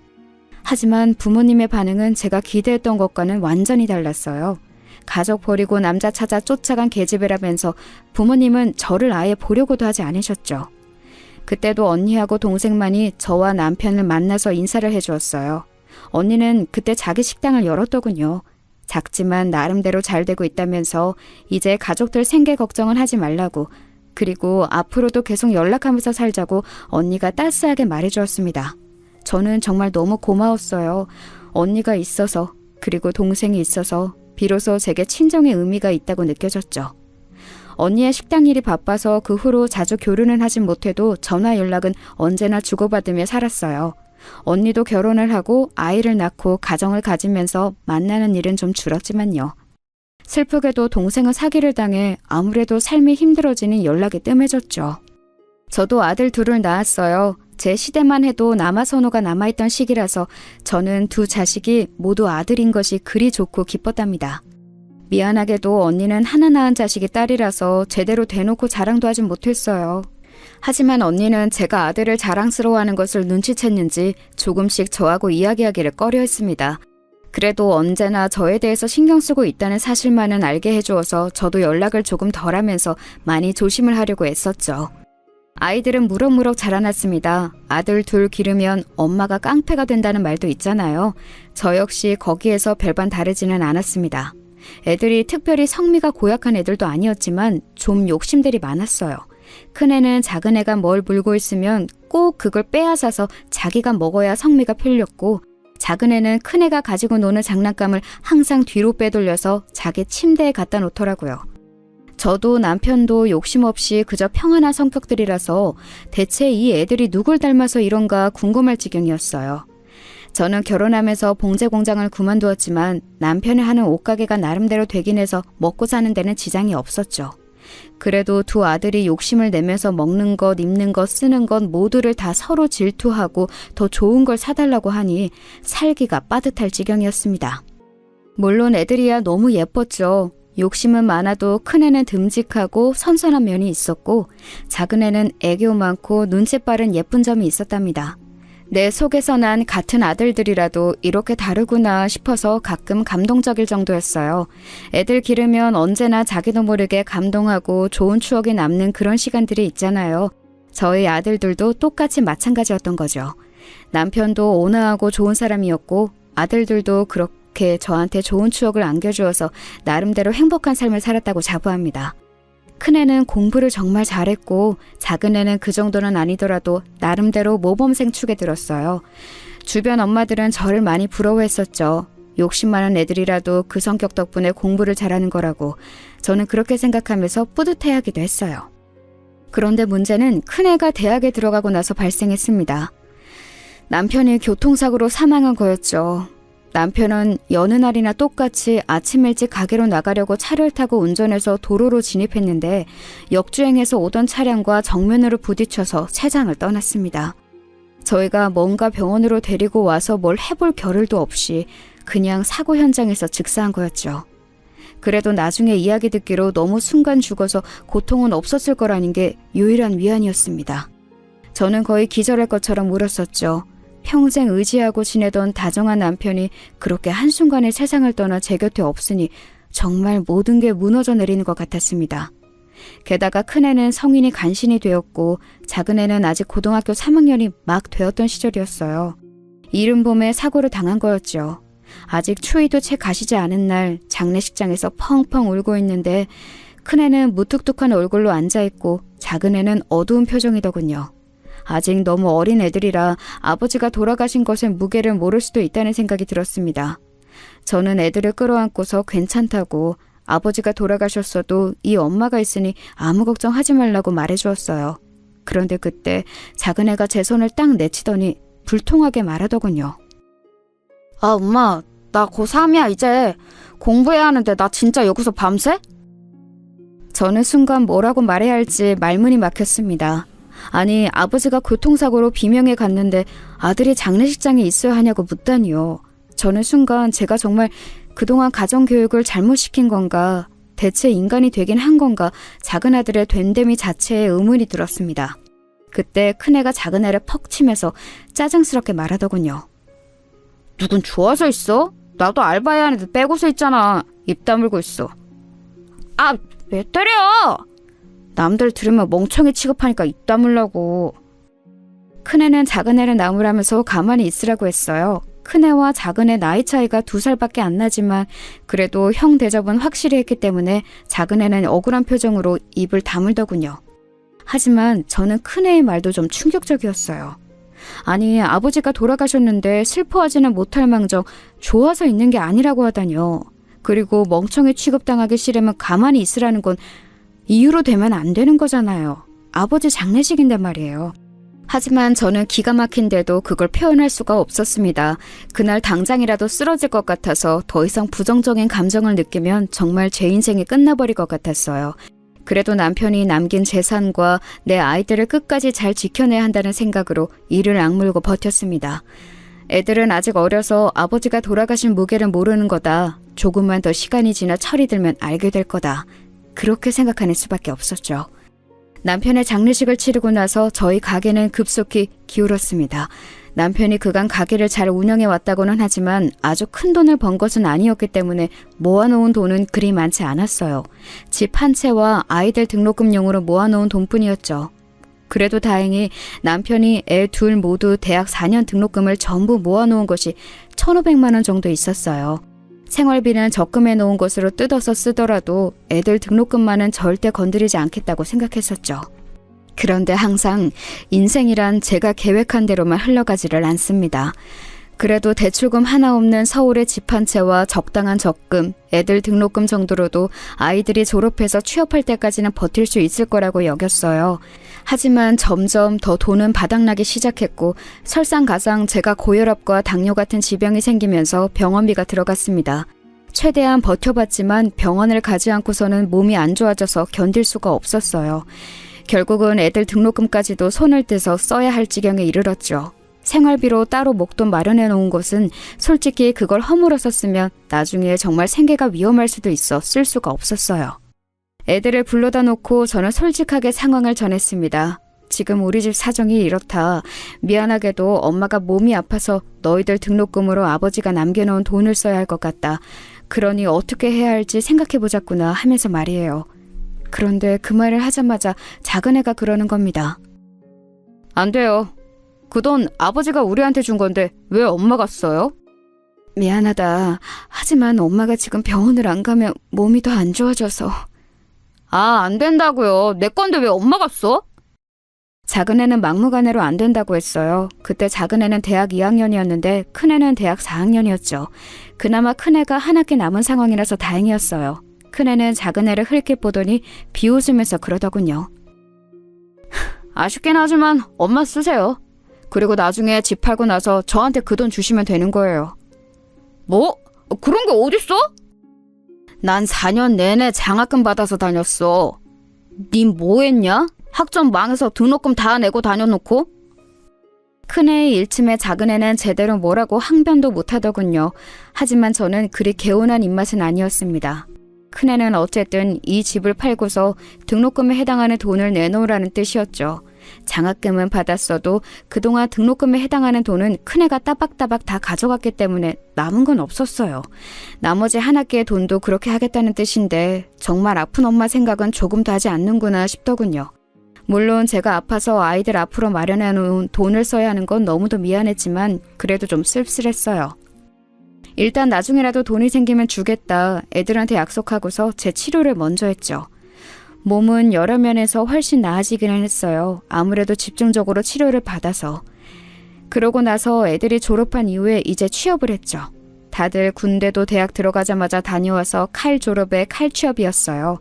하지만 부모님의 반응은 제가 기대했던 것과는 완전히 달랐어요. 가족 버리고 남자 찾아 쫓아간 계집애라면서 부모님은 저를 아예 보려고도 하지 않으셨죠. 그때도 언니하고 동생만이 저와 남편을 만나서 인사를 해주었어요. 언니는 그때 자기 식당을 열었더군요. 작지만 나름대로 잘 되고 있다면서 이제 가족들 생계 걱정은 하지 말라고, 그리고 앞으로도 계속 연락하면서 살자고 언니가 따스하게 말해주었습니다. 저는 정말 너무 고마웠어요. 언니가 있어서, 그리고 동생이 있어서 비로소 제게 친정의 의미가 있다고 느껴졌죠. 언니의 식당 일이 바빠서 그 후로 자주 교류는 하진 못해도 전화 연락은 언제나 주고받으며 살았어요. 언니도 결혼을 하고 아이를 낳고 가정을 가지면서 만나는 일은 좀 줄었지만요. 슬프게도 동생은 사기를 당해 아무래도 삶이 힘들어지니 연락이 뜸해졌죠. 저도 아들 둘을 낳았어요. 제 시대만 해도 남아선호가 남아있던 시기라서 저는 두 자식이 모두 아들인 것이 그리 좋고 기뻤답니다. 미안하게도 언니는 하나 낳은 자식이 딸이라서 제대로 대놓고 자랑도 하진 못했어요. 하지만 언니는 제가 아들을 자랑스러워하는 것을 눈치챘는지 조금씩 저하고 이야기하기를 꺼려했습니다. 그래도 언제나 저에 대해서 신경 쓰고 있다는 사실만은 알게 해주어서 저도 연락을 조금 덜 하면서 많이 조심을 하려고 애썼죠. 아이들은 무럭무럭 자라났습니다. 아들 둘 기르면 엄마가 깡패가 된다는 말도 있잖아요. 저 역시 거기에서 별반 다르지는 않았습니다. 애들이 특별히 성미가 고약한 애들도 아니었지만 좀 욕심들이 많았어요. 큰애는 작은애가 뭘 물고 있으면 꼭 그걸 빼앗아서 자기가 먹어야 성미가 풀렸고, 작은애는 큰애가 가지고 노는 장난감을 항상 뒤로 빼돌려서 자기 침대에 갖다 놓더라고요. 저도 남편도 욕심 없이 그저 평안한 성격들이라서 대체 이 애들이 누굴 닮아서 이런가 궁금할 지경이었어요. 저는 결혼하면서 봉제 공장을 그만두었지만 남편이 하는 옷가게가 나름대로 되긴 해서 먹고 사는 데는 지장이 없었죠. 그래도 두 아들이 욕심을 내면서 먹는 것, 입는 것, 쓰는 것 모두를 다 서로 질투하고 더 좋은 걸 사달라고 하니 살기가 빠듯할 지경이었습니다. 물론 애들이야 너무 예뻤죠. 욕심은 많아도 큰애는 듬직하고 선선한 면이 있었고, 작은애는 애교 많고 눈치 빠른 예쁜 점이 있었답니다. 내 속에서 난 같은 아들들이라도 이렇게 다르구나 싶어서 가끔 감동적일 정도였어요. 애들 기르면 언제나 자기도 모르게 감동하고 좋은 추억이 남는 그런 시간들이 있잖아요. 저희 아들들도 똑같이 마찬가지였던 거죠. 남편도 온화하고 좋은 사람이었고 아들들도 그렇게 저한테 좋은 추억을 안겨주어서 나름대로 행복한 삶을 살았다고 자부합니다. 큰애는 공부를 정말 잘했고 작은애는 그 정도는 아니더라도 나름대로 모범생 축에 들었어요. 주변 엄마들은 저를 많이 부러워했었죠. 욕심 많은 애들이라도 그 성격 덕분에 공부를 잘하는 거라고 저는 그렇게 생각하면서 뿌듯해하기도 했어요. 그런데 문제는 큰애가 대학에 들어가고 나서 발생했습니다. 남편이 교통사고로 사망한 거였죠. 남편은 여느 날이나 똑같이 아침 일찍 가게로 나가려고 차를 타고 운전해서 도로로 진입했는데 역주행해서 오던 차량과 정면으로 부딪혀서 세상을 떠났습니다. 저희가 뭔가 병원으로 데리고 와서 뭘 해볼 겨를도 없이 그냥 사고 현장에서 즉사한 거였죠. 그래도 나중에 이야기 듣기로 너무 순간 죽어서 고통은 없었을 거라는 게 유일한 위안이었습니다. 저는 거의 기절할 것처럼 울었었죠. 평생 의지하고 지내던 다정한 남편이 그렇게 한순간에 세상을 떠나 제 곁에 없으니 정말 모든 게 무너져 내리는 것 같았습니다. 게다가 큰애는 성인이 간신히 되었고 작은애는 아직 고등학교 3학년이 막 되었던 시절이었어요. 이른 봄에 사고를 당한 거였죠. 아직 추위도 채 가시지 않은 날 장례식장에서 펑펑 울고 있는데 큰애는 무뚝뚝한 얼굴로 앉아있고 작은애는 어두운 표정이더군요. 아직 너무 어린 애들이라 아버지가 돌아가신 것의 무게를 모를 수도 있다는 생각이 들었습니다. 저는 애들을 끌어안고서 괜찮다고 아버지가 돌아가셨어도 이 엄마가 있으니 아무 걱정하지 말라고 말해주었어요. 그런데 그때 작은애가 제 손을 딱 내치더니 불통하게 말하더군요. 아 엄마, 나 고3이야 이제. 공부해야 하는데 나 진짜 여기서 밤새? 저는 순간 뭐라고 말해야 할지 말문이 막혔습니다. 아니 아버지가 교통사고로 비명에 갔는데 아들이 장례식장에 있어야 하냐고 묻다니요. 저는 순간 제가 정말 그동안 가정교육을 잘못시킨 건가, 대체 인간이 되긴 한 건가, 작은 아들의 된됨이 자체에 의문이 들었습니다. 그때 큰애가 작은애를 퍽 치면서 짜증스럽게 말하더군요. 누군 좋아서 있어? 나도 알바해야 하는데 빼고서 있잖아. 입 다물고 있어. 아, 왜 때려? 남들 들으면 멍청이 취급하니까 입 다물라고. 큰애는 작은애를 나무라면서 가만히 있으라고 했어요. 큰애와 작은애 나이 차이가 2살밖에 안 나지만 그래도 형 대접은 확실히 했기 때문에 작은애는 억울한 표정으로 입을 다물더군요. 하지만 저는 큰애의 말도 좀 충격적이었어요. 아니 아버지가 돌아가셨는데 슬퍼하지는 못할 망정 좋아서 있는 게 아니라고 하다뇨. 그리고 멍청이 취급당하기 싫으면 가만히 있으라는 건 이유로 되면 안 되는 거잖아요. 아버지 장례식인데 말이에요. 하지만 저는 기가 막힌데도 그걸 표현할 수가 없었습니다. 그날 당장이라도 쓰러질 것 같아서 더 이상 부정적인 감정을 느끼면 정말 제 인생이 끝나버릴 것 같았어요. 그래도 남편이 남긴 재산과 내 아이들을 끝까지 잘 지켜내야 한다는 생각으로 이를 악물고 버텼습니다. 애들은 아직 어려서 아버지가 돌아가신 무게를 모르는 거다. 조금만 더 시간이 지나 철이 들면 알게 될 거다. 그렇게 생각하는 수밖에 없었죠. 남편의 장례식을 치르고 나서 저희 가게는 급속히 기울었습니다. 남편이 그간 가게를 잘 운영해 왔다고는 하지만 아주 큰 돈을 번 것은 아니었기 때문에 모아놓은 돈은 그리 많지 않았어요. 집 한 채와 아이들 등록금용으로 모아놓은 돈뿐이었죠. 그래도 다행히 남편이 애 둘 모두 대학 4년 등록금을 전부 모아놓은 것이 1,500만 원 정도 있었어요. 생활비는 적금해 놓은 것으로 뜯어서 쓰더라도 애들 등록금만은 절대 건드리지 않겠다고 생각했었죠. 그런데 항상 인생이란 제가 계획한 대로만 흘러가지를 않습니다. 그래도 대출금 하나 없는 서울의 집 한 채와 적당한 적금, 애들 등록금 정도로도 아이들이 졸업해서 취업할 때까지는 버틸 수 있을 거라고 여겼어요. 하지만 점점 더 돈은 바닥나기 시작했고 설상가상 제가 고혈압과 당뇨 같은 지병이 생기면서 병원비가 들어갔습니다. 최대한 버텨봤지만 병원을 가지 않고서는 몸이 안 좋아져서 견딜 수가 없었어요. 결국은 애들 등록금까지도 손을 떼서 써야 할 지경에 이르렀죠. 생활비로 따로 목돈 마련해 놓은 것은 솔직히 그걸 허물어서 쓰면 나중에 정말 생계가 위험할 수도 있어 쓸 수가 없었어요. 애들을 불러다 놓고 저는 솔직하게 상황을 전했습니다. 지금 우리 집 사정이 이렇다. 미안하게도 엄마가 몸이 아파서 너희들 등록금으로 아버지가 남겨놓은 돈을 써야 할 것 같다. 그러니 어떻게 해야 할지 생각해보자꾸나 하면서 말이에요. 그런데 그 말을 하자마자 작은애가 그러는 겁니다. 안 돼요. 그 돈 아버지가 우리한테 준 건데 왜 엄마가 써요? 미안하다. 하지만 엄마가 지금 병원을 안 가면 몸이 더 안 좋아져서. 아, 안 된다고요. 내 건데 왜 엄마가 써? 작은애는 막무가내로 안 된다고 했어요. 그때 작은애는 대학 2학년이었는데 큰애는 대학 4학년이었죠. 그나마 큰애가 한 학기 남은 상황이라서 다행이었어요. 큰애는 작은애를 흘낏 보더니 비웃으면서 그러더군요. 아쉽긴 하지만 엄마 쓰세요. 그리고 나중에 집 팔고 나서 저한테 그 돈 주시면 되는 거예요. 뭐? 그런 게 어딨어? 난 4년 내내 장학금 받아서 다녔어. 님 뭐 했냐? 학점 망해서 등록금 다 내고 다녀놓고? 큰애의 일침에 작은애는 제대로 뭐라고 항변도 못하더군요. 하지만 저는 그리 개운한 입맛은 아니었습니다. 큰애는 어쨌든 이 집을 팔고서 등록금에 해당하는 돈을 내놓으라는 뜻이었죠. 장학금은 받았어도 그동안 등록금에 해당하는 돈은 큰애가 따박따박 다 가져갔기 때문에 남은 건 없었어요. 나머지 한 학기의 돈도 그렇게 하겠다는 뜻인데 정말 아픈 엄마 생각은 조금도 하지 않는구나 싶더군요. 물론 제가 아파서 아이들 앞으로 마련해 놓은 돈을 써야 하는 건 너무도 미안했지만 그래도 좀 씁쓸했어요. 일단 나중에라도 돈이 생기면 주겠다 애들한테 약속하고서 제 치료를 먼저 했죠. 몸은 여러 면에서 훨씬 나아지기는 했어요. 아무래도 집중적으로 치료를 받아서. 그러고 나서 애들이 졸업한 이후에 이제 취업을 했죠. 다들 군대도 대학 들어가자마자 다녀와서 칼 졸업에 칼 취업이었어요.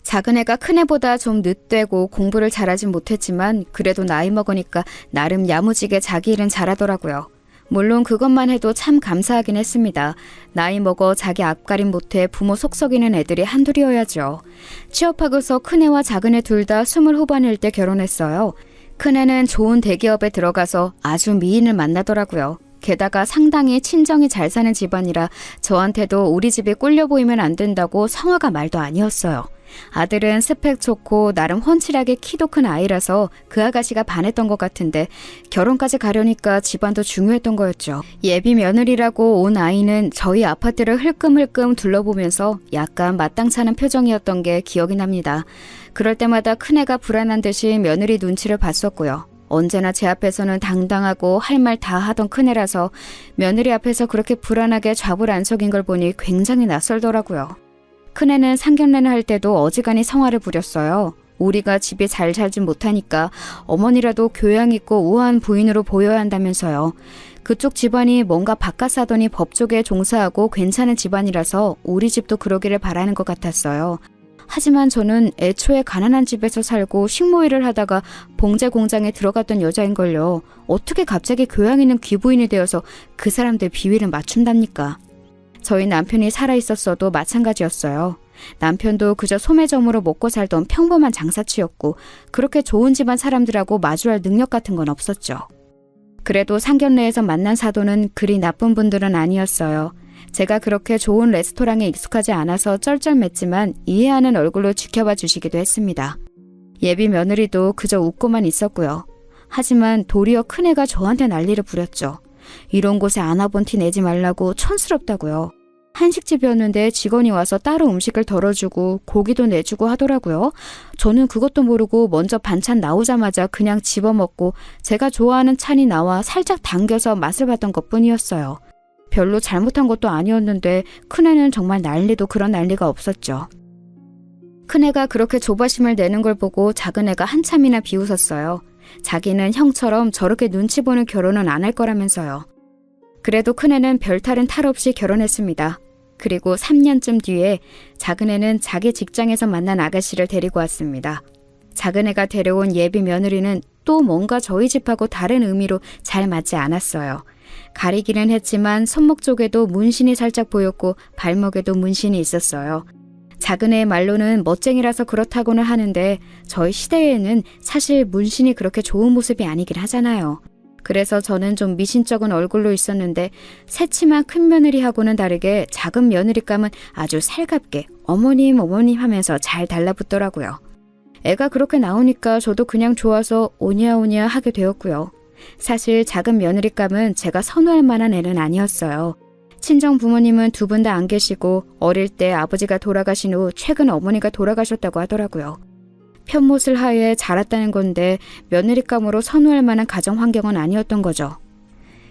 작은애가 큰애보다 좀 늦되고 공부를 잘하진 못했지만 그래도 나이 먹으니까 나름 야무지게 자기 일은 잘하더라고요. 물론 그것만 해도 참 감사하긴 했습니다. 나이 먹어 자기 앞가림 못해 부모 속 썩이는 애들이 한둘이어야죠. 취업하고서 큰애와 작은애 둘 다 20 후반일 때 결혼했어요. 큰애는 좋은 대기업에 들어가서 아주 미인을 만나더라고요. 게다가 상당히 친정이 잘 사는 집안이라 저한테도 우리 집이 꿀려 보이면 안 된다고 성화가 말도 아니었어요. 아들은 스펙 좋고 나름 훤칠하게 키도 큰 아이라서 그 아가씨가 반했던 것 같은데 결혼까지 가려니까 집안도 중요했던 거였죠. 예비 며느리라고 온 아이는 저희 아파트를 흘끔흘끔 둘러보면서 약간 마땅찮은 표정이었던 게 기억이 납니다. 그럴 때마다 큰애가 불안한 듯이 며느리 눈치를 봤었고요. 언제나 제 앞에서는 당당하고 할 말 다 하던 큰애라서 며느리 앞에서 그렇게 불안하게 좌불안석인 걸 보니 굉장히 낯설더라고요. 큰애는 상견례를 할 때도 어지간히 성화를 부렸어요. 우리가 집에 잘 살진 못하니까 어머니라도 교양 있고 우아한 부인으로 보여야 한다면서요. 그쪽 집안이 뭔가 바깥 사더니 법 쪽에 종사하고 괜찮은 집안이라서 우리 집도 그러기를 바라는 것 같았어요. 하지만 저는 애초에 가난한 집에서 살고 식모일을 하다가 봉제 공장에 들어갔던 여자인걸요. 어떻게 갑자기 교양 있는 귀부인이 되어서 그 사람들 비위를 맞춘답니까? 저희 남편이 살아있었어도 마찬가지였어요. 남편도 그저 소매점으로 먹고 살던 평범한 장사치였고 그렇게 좋은 집안 사람들하고 마주할 능력 같은 건 없었죠. 그래도 상견례에서 만난 사도는 그리 나쁜 분들은 아니었어요. 제가 그렇게 좋은 레스토랑에 익숙하지 않아서 쩔쩔맸지만 이해하는 얼굴로 지켜봐 주시기도 했습니다. 예비 며느리도 그저 웃고만 있었고요. 하지만 도리어 큰애가 저한테 난리를 부렸죠. 이런 곳에 안 와본 티 내지 말라고 촌스럽다고요. 한식집이었는데 직원이 와서 따로 음식을 덜어주고 고기도 내주고 하더라고요. 저는 그것도 모르고 먼저 반찬 나오자마자 그냥 집어먹고 제가 좋아하는 찬이 나와 살짝 당겨서 맛을 봤던 것뿐이었어요. 별로 잘못한 것도 아니었는데 큰애는 정말 난리도 그런 난리가 없었죠. 큰애가 그렇게 조바심을 내는 걸 보고 작은애가 한참이나 비웃었어요. 자기는 형처럼 저렇게 눈치 보는 결혼은 안 할 거라면서요. 그래도 큰애는 별탈은 탈 없이 결혼했습니다. 그리고 3년쯤 뒤에 작은애는 자기 직장에서 만난 아가씨를 데리고 왔습니다. 작은애가 데려온 예비 며느리는 또 뭔가 저희 집하고 다른 의미로 잘 맞지 않았어요. 가리기는 했지만 손목 쪽에도 문신이 살짝 보였고 발목에도 문신이 있었어요. 작은애의 말로는 멋쟁이라서 그렇다고는 하는데 저희 시대에는 사실 문신이 그렇게 좋은 모습이 아니긴 하잖아요. 그래서 저는 좀 미신쩍은 얼굴로 있었는데 새치만 큰 며느리하고는 다르게 작은 며느리감은 아주 살갑게 어머님 하면서 잘 달라붙더라고요. 애가 그렇게 나오니까 저도 그냥 좋아서 오냐오냐 하게 되었고요. 사실 작은 며느리감은 제가 선호할 만한 애는 아니었어요. 친정 부모님은 두 분 다 안 계시고 어릴 때 아버지가 돌아가신 후 최근 어머니가 돌아가셨다고 하더라고요. 편못을 하에 자랐다는 건데 며느리감으로 선호할 만한 가정 환경은 아니었던 거죠.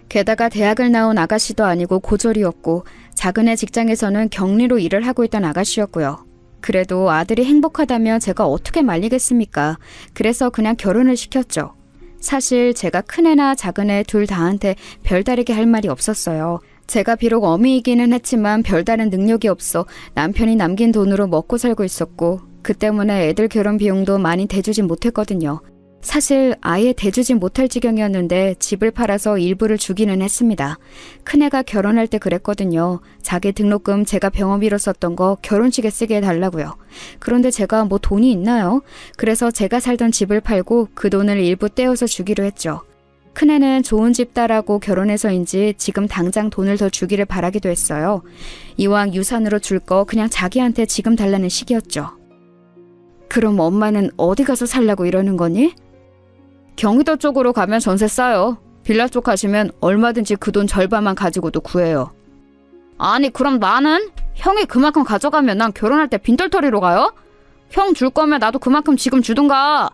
게다가 대학을 나온 아가씨도 아니고 고졸이었고 작은애 직장에서는 격리로 일을 하고 있던 아가씨였고요. 그래도 아들이 행복하다면 제가 어떻게 말리겠습니까? 그래서 그냥 결혼을 시켰죠. 사실 제가 큰애나 작은애 둘 다한테 별다르게 할 말이 없었어요. 제가 비록 어미이기는 했지만 별다른 능력이 없어 남편이 남긴 돈으로 먹고 살고 있었고 그 때문에 애들 결혼 비용도 많이 대주진 못했거든요. 사실 아예 대주진 못할 지경이었는데 집을 팔아서 일부를 주기는 했습니다. 큰애가 결혼할 때 그랬거든요. 자기 등록금 제가 병원비로 썼던 거 결혼식에 쓰게 해달라고요. 그런데 제가 뭐 돈이 있나요? 그래서 제가 살던 집을 팔고 그 돈을 일부 떼어서 주기로 했죠. 큰애는 좋은 집 딸하고 결혼해서인지 지금 당장 돈을 더 주기를 바라기도 했어요. 이왕 유산으로 줄 거 그냥 자기한테 지금 달라는 식이었죠. 그럼 엄마는 어디 가서 살라고 이러는 거니? 경기도 쪽으로 가면 전세 싸요. 빌라 쪽 가시면 얼마든지 그 돈 절반만 가지고도 구해요. 아니 그럼 나는? 형이 그만큼 가져가면 난 결혼할 때 빈털터리로 가요? 형 줄 거면 나도 그만큼 지금 주든가.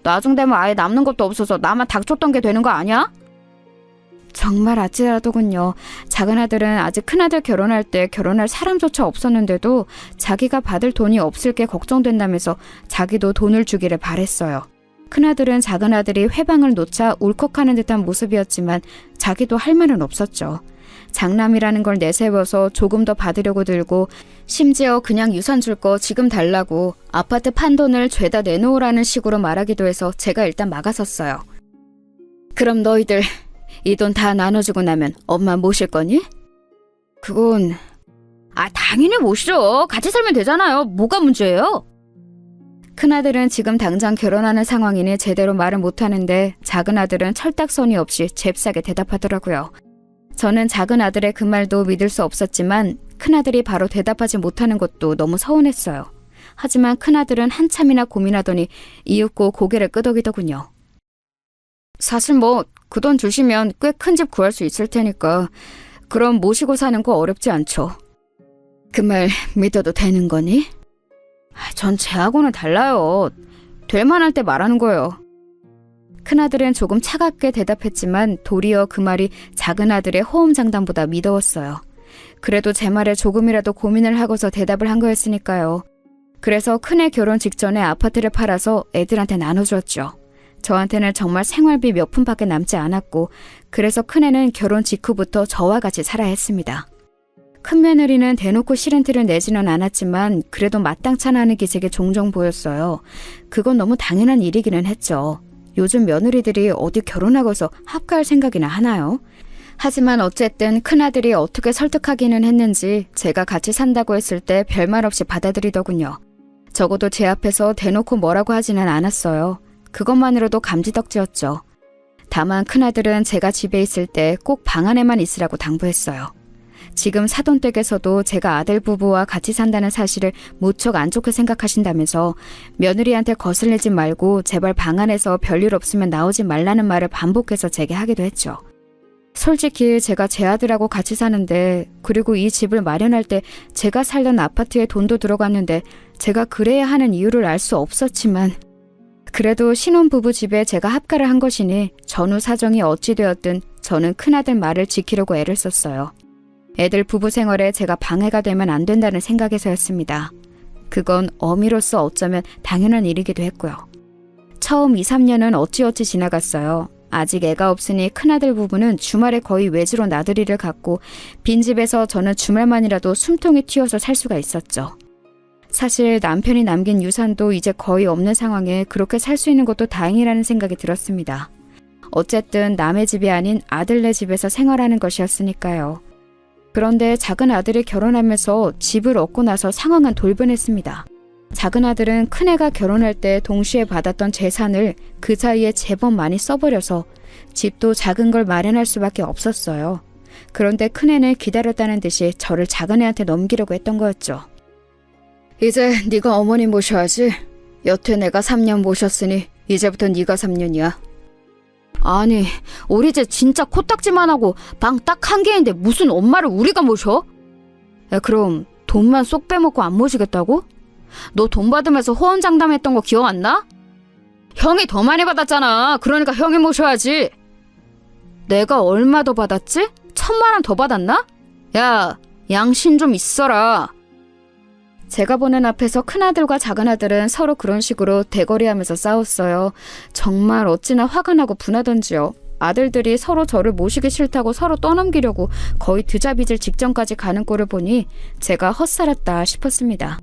나중 되면 아예 남는 것도 없어서 나만 닥쳤던 게 되는 거 아니야? 정말 아찔하더군요. 작은아들은 아직 큰아들 결혼할 때 결혼할 사람조차 없었는데도 자기가 받을 돈이 없을 게 걱정된다면서 자기도 돈을 주기를 바랬어요. 큰아들은 작은아들이 회방을 놓자 울컥하는 듯한 모습이었지만 자기도 할 말은 없었죠. 장남이라는 걸 내세워서 조금 더 받으려고 들고 심지어 그냥 유산 줄 거 지금 달라고 아파트 판 돈을 죄다 내놓으라는 식으로 말하기도 해서 제가 일단 막아섰어요. 그럼 너희들 이 돈 다 나눠주고 나면 엄마 모실 거니? 그건... 당연히 모시죠. 같이 살면 되잖아요. 뭐가 문제예요? 큰아들은 지금 당장 결혼하는 상황이니 제대로 말을 못하는데 작은아들은 철딱서니 없이 잽싸게 대답하더라고요. 저는 작은아들의 그 말도 믿을 수 없었지만 큰아들이 바로 대답하지 못하는 것도 너무 서운했어요. 하지만 큰아들은 한참이나 고민하더니 이윽고 고개를 끄덕이더군요. 사실 뭐 그 돈 주시면 꽤 큰 집 구할 수 있을 테니까 그럼 모시고 사는 거 어렵지 않죠. 그 말 믿어도 되는 거니? 전 쟤하고는 달라요. 될 만할 때 말하는 거예요. 큰아들은 조금 차갑게 대답했지만 도리어 그 말이 작은아들의 호언장담보다 미더웠어요. 그래도 제 말에 조금이라도 고민을 하고서 대답을 한 거였으니까요. 그래서 큰애 결혼 직전에 아파트를 팔아서 애들한테 나눠주었죠. 저한테는 정말 생활비 몇 푼밖에 남지 않았고 그래서 큰애는 결혼 직후부터 저와 같이 살아야 했습니다. 큰며느리는 대놓고 싫은 티를 내지는 않았지만 그래도 마땅찮아하는 기색이 종종 보였어요. 그건 너무 당연한 일이기는 했죠. 요즘 며느리들이 어디 결혼하고서 합가할 생각이나 하나요? 하지만 어쨌든 큰아들이 어떻게 설득하기는 했는지 제가 같이 산다고 했을 때 별말 없이 받아들이더군요. 적어도 제 앞에서 대놓고 뭐라고 하지는 않았어요. 그것만으로도 감지덕지였죠. 다만 큰아들은 제가 집에 있을 때 꼭 방 안에만 있으라고 당부했어요. 지금 사돈댁에서도 제가 아들 부부와 같이 산다는 사실을 무척 안 좋게 생각하신다면서 며느리한테 거슬리지 말고 제발 방 안에서 별일 없으면 나오지 말라는 말을 반복해서 제게 하기도 했죠. 솔직히 제가 제 아들하고 같이 사는데, 그리고 이 집을 마련할 때 제가 살던 아파트에 돈도 들어갔는데 제가 그래야 하는 이유를 알 수 없었지만, 그래도 신혼부부 집에 제가 합가를 한 것이니 전후 사정이 어찌 되었든 저는 큰아들 말을 지키려고 애를 썼어요. 애들 부부 생활에 제가 방해가 되면 안 된다는 생각에서였습니다. 그건 어미로서 어쩌면 당연한 일이기도 했고요. 처음 2, 3년은 어찌어찌 지나갔어요. 아직 애가 없으니 큰아들 부부는 주말에 거의 외지로 나들이를 갔고 빈집에서 저는 주말만이라도 숨통이 튀어서 살 수가 있었죠. 사실 남편이 남긴 유산도 이제 거의 없는 상황에 그렇게 살 수 있는 것도 다행이라는 생각이 들었습니다. 어쨌든 남의 집이 아닌 아들네 집에서 생활하는 것이었으니까요. 그런데 작은 아들이 결혼하면서 집을 얻고 나서 상황은 돌변했습니다. 작은 아들은 큰애가 결혼할 때 동시에 받았던 재산을 그 사이에 제법 많이 써버려서 집도 작은 걸 마련할 수밖에 없었어요. 그런데 큰애는 기다렸다는 듯이 저를 작은애한테 넘기려고 했던 거였죠. 이제 네가 어머니 모셔야지. 여태 내가 3년 모셨으니 이제부터 네가 3년이야. 아니, 우리 집 진짜 코딱지만 하고 방 딱 한 개인데 무슨 엄마를 우리가 모셔? 그럼 돈만 쏙 빼먹고 안 모시겠다고? 너 돈 받으면서 호언장담했던 거 기억 안 나? 형이 더 많이 받았잖아. 그러니까 형이 모셔야지. 내가 얼마 더 받았지? 1,000만 원 더 받았나? 야, 양심 좀 있어라. 제가 보는 앞에서 큰아들과 작은아들은 서로 그런 식으로 대거리하면서 싸웠어요. 정말 어찌나 화가 나고 분하던지요. 아들들이 서로 저를 모시기 싫다고 서로 떠넘기려고 거의 드자빚을 직전까지 가는 꼴을 보니 제가 헛살았다 싶었습니다.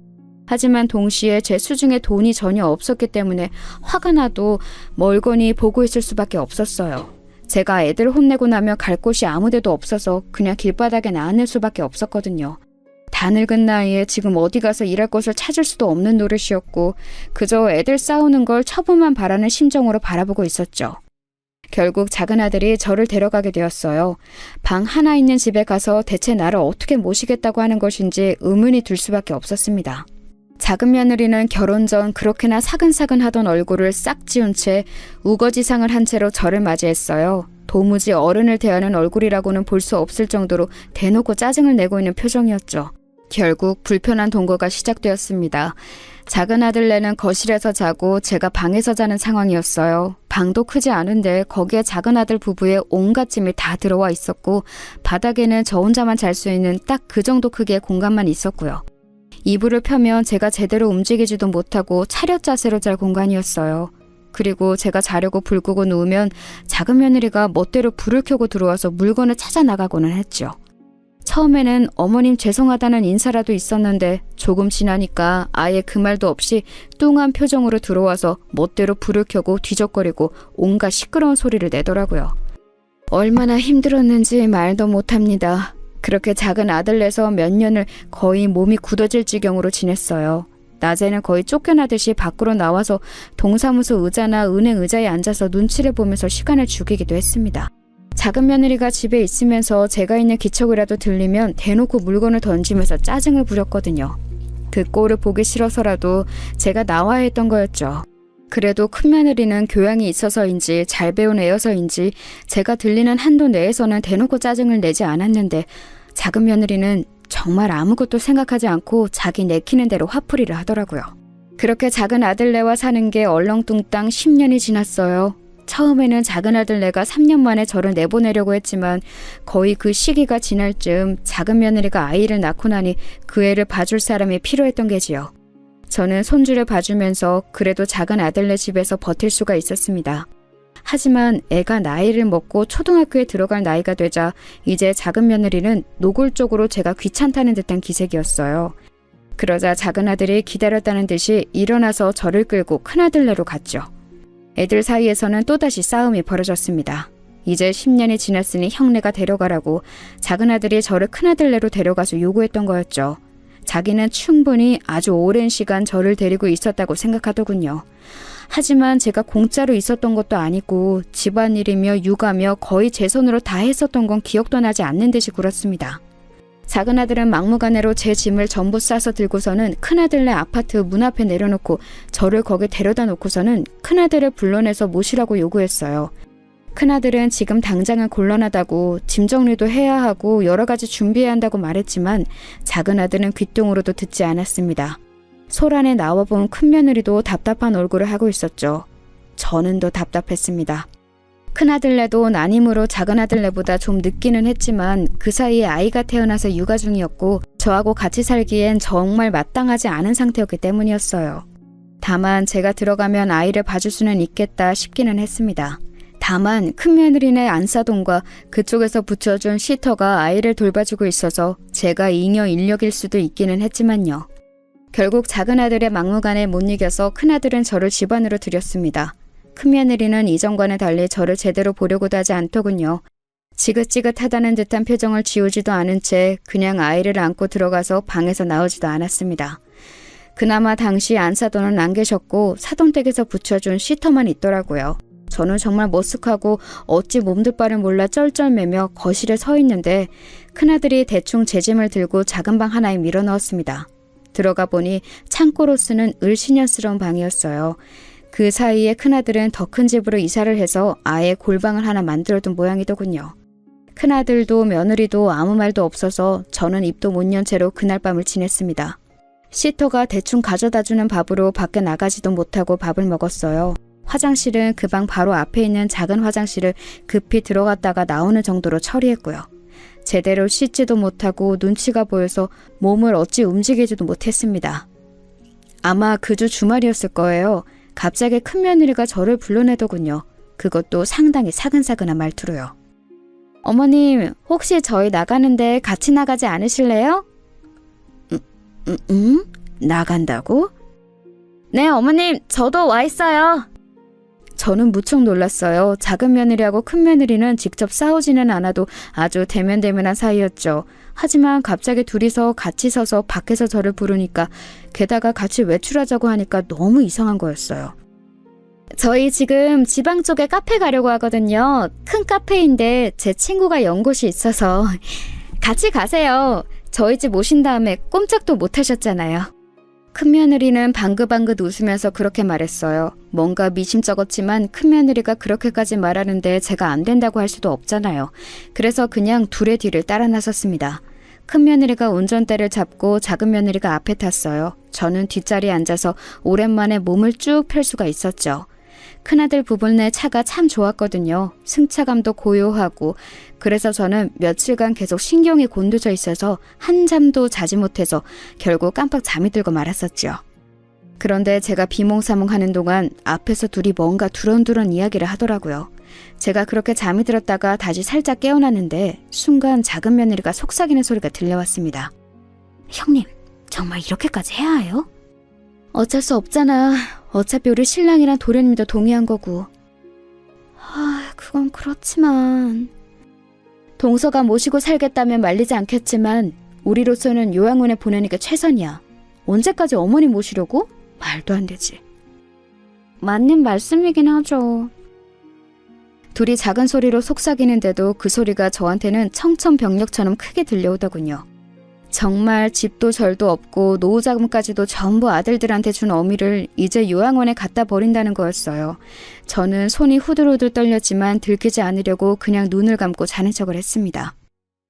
하지만 동시에 제 수중에 돈이 전혀 없었기 때문에 화가 나도 멀거니 보고 있을 수밖에 없었어요. 제가 애들 혼내고 나면 갈 곳이 아무 데도 없어서 그냥 길바닥에 나앉을 수밖에 없었거든요. 다 늙은 나이에 지금 어디 가서 일할 곳을 찾을 수도 없는 노릇이었고 그저 애들 싸우는 걸 처분만 바라는 심정으로 바라보고 있었죠. 결국 작은 아들이 저를 데려가게 되었어요. 방 하나 있는 집에 가서 대체 나를 어떻게 모시겠다고 하는 것인지 의문이 들 수밖에 없었습니다. 작은 며느리는 결혼 전 그렇게나 사근사근 하던 얼굴을 싹 지운 채 우거지상을 한 채로 저를 맞이했어요. 도무지 어른을 대하는 얼굴이라고는 볼 수 없을 정도로 대놓고 짜증을 내고 있는 표정이었죠. 결국 불편한 동거가 시작되었습니다. 작은 아들네는 거실에서 자고 제가 방에서 자는 상황이었어요. 방도 크지 않은데 거기에 작은 아들 부부의 온갖 짐이 다 들어와 있었고 바닥에는 저 혼자만 잘 수 있는 딱 그 정도 크기의 공간만 있었고요. 이불을 펴면 제가 제대로 움직이지도 못하고 차렷 자세로 잘 공간이었어요. 그리고 제가 자려고 불 끄고 누우면 작은 며느리가 멋대로 불을 켜고 들어와서 물건을 찾아 나가고는 했죠. 처음에는 어머님 죄송하다는 인사라도 있었는데 조금 지나니까 아예 그 말도 없이 뚱한 표정으로 들어와서 멋대로 불을 켜고 뒤적거리고 온갖 시끄러운 소리를 내더라고요. 얼마나 힘들었는지 말도 못합니다. 그렇게 작은 아들내서 몇 년을 거의 몸이 굳어질 지경으로 지냈어요. 낮에는 거의 쫓겨나듯이 밖으로 나와서 동사무소 의자나 은행 의자에 앉아서 눈치를 보면서 시간을 죽이기도 했습니다. 작은 며느리가 집에 있으면서 제가 있는 기척이라도 들리면 대놓고 물건을 던지면서 짜증을 부렸거든요. 그 꼴을 보기 싫어서라도 제가 나와야 했던 거였죠. 그래도 큰 며느리는 교양이 있어서인지 잘 배운 애여서인지 제가 들리는 한도 내에서는 대놓고 짜증을 내지 않았는데 작은 며느리는 정말 아무것도 생각하지 않고 자기 내키는 대로 화풀이를 하더라고요. 그렇게 작은 아들네와 사는 게 얼렁뚱땅 10년이 지났어요. 처음에는 작은 아들네가 3년 만에 저를 내보내려고 했지만 거의 그 시기가 지날 즈음 작은 며느리가 아이를 낳고 나니 그 애를 봐줄 사람이 필요했던 게지요. 저는 손주를 봐주면서 그래도 작은 아들네 집에서 버틸 수가 있었습니다. 하지만 애가 나이를 먹고 초등학교에 들어갈 나이가 되자 이제 작은 며느리는 노골적으로 제가 귀찮다는 듯한 기색이었어요. 그러자 작은 아들이 기다렸다는 듯이 일어나서 저를 끌고 큰아들네로 갔죠. 애들 사이에서는 또다시 싸움이 벌어졌습니다. 이제 10년이 지났으니 형네가 데려가라고 작은 아들이 저를 큰아들네로 데려가서 요구했던 거였죠. 자기는 충분히 아주 오랜 시간 저를 데리고 있었다고 생각하더군요. 하지만 제가 공짜로 있었던 것도 아니고 집안일이며 육아며 거의 제 손으로 다 했었던 건 기억도 나지 않는 듯이 굴었습니다. 작은 아들은 막무가내로 제 짐을 전부 싸서 들고서는 큰아들네 아파트 문 앞에 내려놓고 저를 거기 데려다 놓고서는 큰아들을 불러내서 모시라고 요구했어요. 큰아들은 지금 당장은 곤란하다고 짐 정리도 해야 하고 여러 가지 준비해야 한다고 말했지만 작은 아들은 귓등으로도 듣지 않았습니다. 소란에 나와본 큰며느리도 답답한 얼굴을 하고 있었죠. 저는 더 답답했습니다. 큰아들네도 난임으로 작은아들네보다 좀 늦기는 했지만 그 사이에 아이가 태어나서 육아 중이었고 저하고 같이 살기엔 정말 마땅하지 않은 상태였기 때문이었어요. 다만 제가 들어가면 아이를 봐줄 수는 있겠다 싶기는 했습니다. 다만 큰며느리네 안사돈과 그쪽에서 붙여준 시터가 아이를 돌봐주고 있어서 제가 잉여 인력일 수도 있기는 했지만요. 결국 작은아들의 막무가내에 못 이겨서 큰아들은 저를 집 안으로 들였습니다. 큰며느리는 이전과는 달리 저를 제대로 보려고도 하지 않더군요. 지긋지긋하다는 듯한 표정을 지우지도 않은 채 그냥 아이를 안고 들어가서 방에서 나오지도 않았습니다. 그나마 당시 안사돈은 안 계셨고 사돈댁에서 붙여준 시터만 있더라고요. 저는 정말 머쓱하고 어찌 몸둘 바를 몰라 쩔쩔매며 거실에 서 있는데 큰아들이 대충 제 짐을 들고 작은 방 하나에 밀어넣었습니다. 들어가 보니 창고로 쓰는 을씨년스러운 방이었어요. 그 사이에 큰아들은 더 큰 집으로 이사를 해서 아예 골방을 하나 만들어둔 모양이더군요. 큰아들도 며느리도 아무 말도 없어서 저는 입도 못 연 채로 그날 밤을 지냈습니다. 시터가 대충 가져다주는 밥으로 밖에 나가지도 못하고 밥을 먹었어요. 화장실은 그 방 바로 앞에 있는 작은 화장실을 급히 들어갔다가 나오는 정도로 처리했고요. 제대로 씻지도 못하고 눈치가 보여서 몸을 어찌 움직이지도 못했습니다. 아마 그 주 주말이었을 거예요. 갑자기 큰며느리가 저를 불러내더군요. 그것도 상당히 사근사근한 말투로요. 어머님, 혹시 저희 나가는데 같이 나가지 않으실래요? 나간다고? 네, 어머님, 저도 와 있어요. 저는 무척 놀랐어요. 작은 며느리하고 큰 며느리는 직접 싸우지는 않아도 아주 대면대면한 사이였죠. 하지만 갑자기 둘이서 같이 서서 밖에서 저를 부르니까 게다가 같이 외출하자고 하니까 너무 이상한 거였어요. 저희 지금 지방 쪽에 카페 가려고 하거든요. 큰 카페인데 제 친구가 연 곳이 있어서 같이 가세요. 저희 집 오신 다음에 꼼짝도 못 하셨잖아요. 큰며느리는 방긋방긋 웃으면서 그렇게 말했어요. 뭔가 미심쩍었지만 큰며느리가 그렇게까지 말하는데 제가 안 된다고 할 수도 없잖아요. 그래서 그냥 둘의 뒤를 따라 나섰습니다. 큰며느리가 운전대를 잡고 작은며느리가 앞에 탔어요. 저는 뒷자리에 앉아서 오랜만에 몸을 쭉 펼 수가 있었죠. 큰아들 부분의 차가 참 좋았거든요. 승차감도 고요하고 그래서 저는 며칠간 계속 신경이 곤두져 있어서 한잠도 자지 못해서 결국 깜빡 잠이 들고 말았었죠. 그런데 제가 비몽사몽하는 동안 앞에서 둘이 뭔가 두런두런 이야기를 하더라고요. 제가 그렇게 잠이 들었다가 다시 살짝 깨어났는데 순간 작은 며느리가 속삭이는 소리가 들려왔습니다. 형님, 정말 이렇게까지 해야 해요? 어쩔 수 없잖아. 어차피 우리 신랑이랑 도련님도 동의한 거고. 그건 그렇지만... 동서가 모시고 살겠다면 말리지 않겠지만 우리로서는 요양원에 보내는 게 최선이야. 언제까지 어머니 모시려고? 말도 안 되지. 맞는 말씀이긴 하죠. 둘이 작은 소리로 속삭이는데도 그 소리가 저한테는 청천벽력처럼 크게 들려오더군요. 정말 집도 절도 없고 노후자금까지도 전부 아들들한테 준 어미를 이제 요양원에 갖다 버린다는 거였어요. 저는 손이 후들후들 떨렸지만 들키지 않으려고 그냥 눈을 감고 자는 척을 했습니다.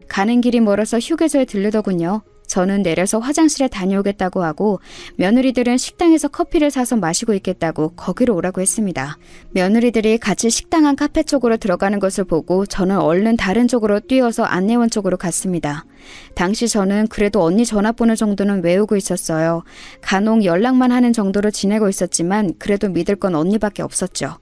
가는 길이 멀어서 휴게소에 들르더군요. 저는 내려서 화장실에 다녀오겠다고 하고 며느리들은 식당에서 커피를 사서 마시고 있겠다고 거기로 오라고 했습니다. 며느리들이 같이 식당 안 카페 쪽으로 들어가는 것을 보고 저는 얼른 다른 쪽으로 뛰어서 안내원 쪽으로 갔습니다. 당시 저는 그래도 언니 전화번호 정도는 외우고 있었어요. 간혹 연락만 하는 정도로 지내고 있었지만 그래도 믿을 건 언니밖에 없었죠.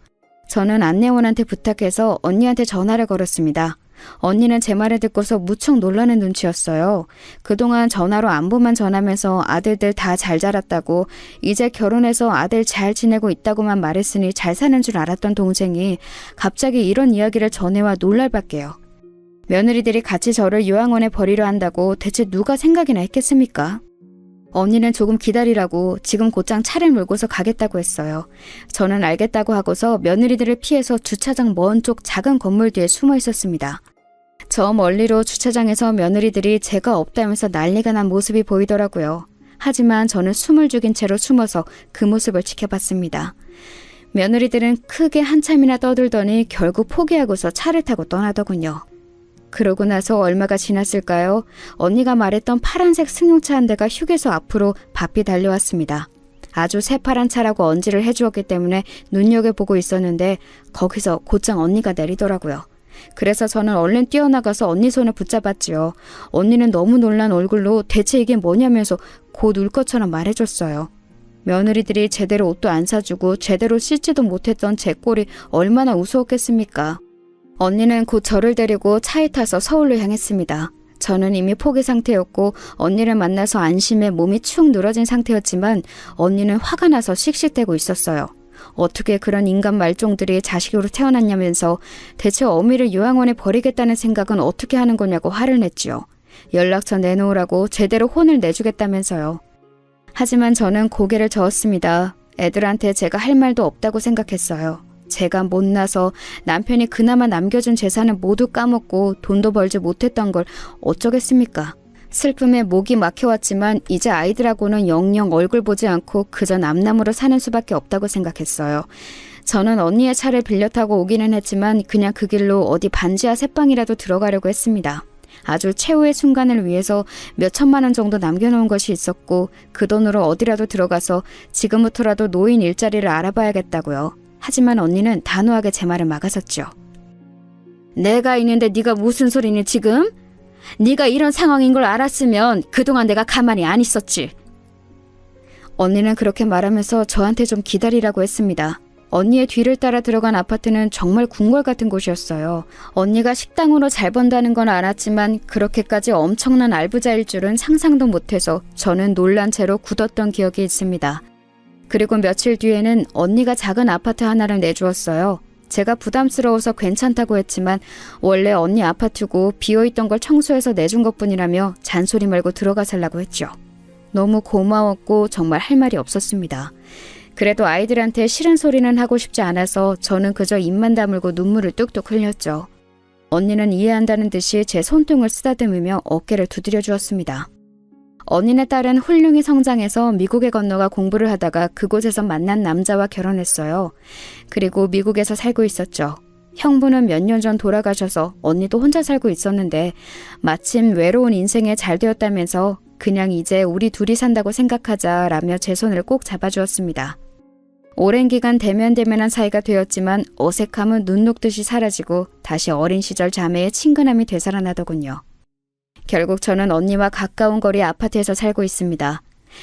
저는 안내원한테 부탁해서 언니한테 전화를 걸었습니다. 언니는 제 말을 듣고서 무척 놀라는 눈치였어요. 그동안 전화로 안부만 전하면서 아들들 다 잘 자랐다고, 이제 결혼해서 아들 잘 지내고 있다고만 말했으니 잘 사는 줄 알았던 동생이 갑자기 이런 이야기를 전해와 놀랄 밖에요. 며느리들이 같이 저를 요양원에 버리려 한다고 대체 누가 생각이나 했겠습니까? 언니는 조금 기다리라고 지금 곧장 차를 몰고서 가겠다고 했어요. 저는 알겠다고 하고서 며느리들을 피해서 주차장 먼 쪽 작은 건물 뒤에 숨어 있었습니다. 저 멀리로 주차장에서 며느리들이 제가 없다면서 난리가 난 모습이 보이더라고요. 하지만 저는 숨을 죽인 채로 숨어서 그 모습을 지켜봤습니다. 며느리들은 크게 한참이나 떠들더니 결국 포기하고서 차를 타고 떠나더군요. 그러고 나서 얼마가 지났을까요? 언니가 말했던 파란색 승용차 한 대가 휴게소 앞으로 바삐 달려왔습니다. 아주 새파란 차라고 언지를 해주었기 때문에 눈여겨보고 있었는데 거기서 곧장 언니가 내리더라고요. 그래서 저는 얼른 뛰어나가서 언니 손을 붙잡았지요. 언니는 너무 놀란 얼굴로 대체 이게 뭐냐면서 곧 울 것처럼 말해줬어요. 며느리들이 제대로 옷도 안 사주고 제대로 씻지도 못했던 제 꼴이 얼마나 우스웠겠습니까? 언니는 곧 저를 데리고 차에 타서 서울로 향했습니다. 저는 이미 포기 상태였고 언니를 만나서 안심해 몸이 축 늘어진 상태였지만 언니는 화가 나서 씩씩대고 있었어요. 어떻게 그런 인간 말종들이 자식으로 태어났냐면서 대체 어미를 요양원에 버리겠다는 생각은 어떻게 하는 거냐고 화를 냈지요. 연락처 내놓으라고 제대로 혼을 내주겠다면서요. 하지만 저는 고개를 저었습니다. 애들한테 제가 할 말도 없다고 생각했어요. 제가 못나서 남편이 그나마 남겨준 재산을 모두 까먹고 돈도 벌지 못했던 걸 어쩌겠습니까? 슬픔에 목이 막혀왔지만 이제 아이들하고는 영영 얼굴 보지 않고 그저 남남으로 사는 수밖에 없다고 생각했어요. 저는 언니의 차를 빌려 타고 오기는 했지만 그냥 그 길로 어디 반지하 새방이라도 들어가려고 했습니다. 아주 최후의 순간을 위해서 몇 천만 원 정도 남겨놓은 것이 있었고 그 돈으로 어디라도 들어가서 지금부터라도 노인 일자리를 알아봐야겠다고요. 하지만 언니는 단호하게 제 말을 막아섰죠. 내가 있는데 네가 무슨 소리니 지금? 네가 이런 상황인 걸 알았으면 그동안 내가 가만히 안 있었지. 언니는 그렇게 말하면서 저한테 좀 기다리라고 했습니다. 언니의 뒤를 따라 들어간 아파트는 정말 궁궐 같은 곳이었어요. 언니가 식당으로 잘 번다는 건 알았지만 그렇게까지 엄청난 알부자일 줄은 상상도 못해서 저는 놀란 채로 굳었던 기억이 있습니다. 그리고 며칠 뒤에는 언니가 작은 아파트 하나를 내주었어요. 제가 부담스러워서 괜찮다고 했지만 원래 언니 아파트고 비어있던 걸 청소해서 내준 것뿐이라며 잔소리 말고 들어가 살라고 했죠. 너무 고마웠고 정말 할 말이 없었습니다. 그래도 아이들한테 싫은 소리는 하고 싶지 않아서 저는 그저 입만 다물고 눈물을 뚝뚝 흘렸죠. 언니는 이해한다는 듯이 제 손등을 쓰다듬으며 어깨를 두드려 주었습니다. 언니네 딸은 훌륭히 성장해서 미국에 건너가 공부를 하다가 그곳에서 만난 남자와 결혼했어요. 그리고 미국에서 살고 있었죠. 형부는 몇 년 전 돌아가셔서 언니도 혼자 살고 있었는데 마침 외로운 인생에 잘 되었다면서 그냥 이제 우리 둘이 산다고 생각하자라며 제 손을 꼭 잡아주었습니다. 오랜 기간 대면대면한 사이가 되었지만 어색함은 눈 녹듯이 사라지고 다시 어린 시절 자매의 친근함이 되살아나더군요. 결국 저는 언니와 가까운 거리 아파트에서 살고 있습니다.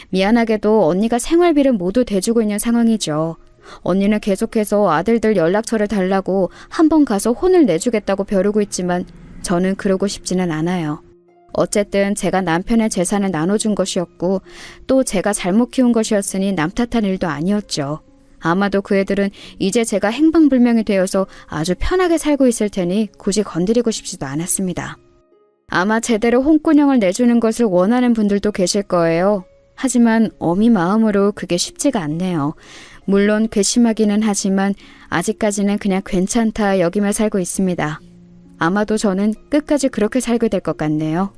미안하게도 언니가 생활비를 모두 대주고 있는 상황이죠. 언니는 계속해서 아들들 연락처를 달라고 한번 가서 혼을 내주겠다고 벼르고 있지만 저는 그러고 싶지는 않아요. 어쨌든 제가 남편의 재산을 나눠준 것이었고 또 제가 잘못 키운 것이었으니 남 탓한 일도 아니었죠. 아마도 그 애들은 이제 제가 행방불명이 되어서 아주 편하게 살고 있을 테니 굳이 건드리고 싶지도 않았습니다. 아마 제대로 홍군형을 내주는 것을 원하는 분들도 계실 거예요. 하지만 어미 마음으로 그게 쉽지가 않네요. 물론 괘씸하기는 하지만 아직까지는 그냥 괜찮다 여기며 살고 있습니다. 아마도 저는 끝까지 그렇게 살게 될 것 같네요.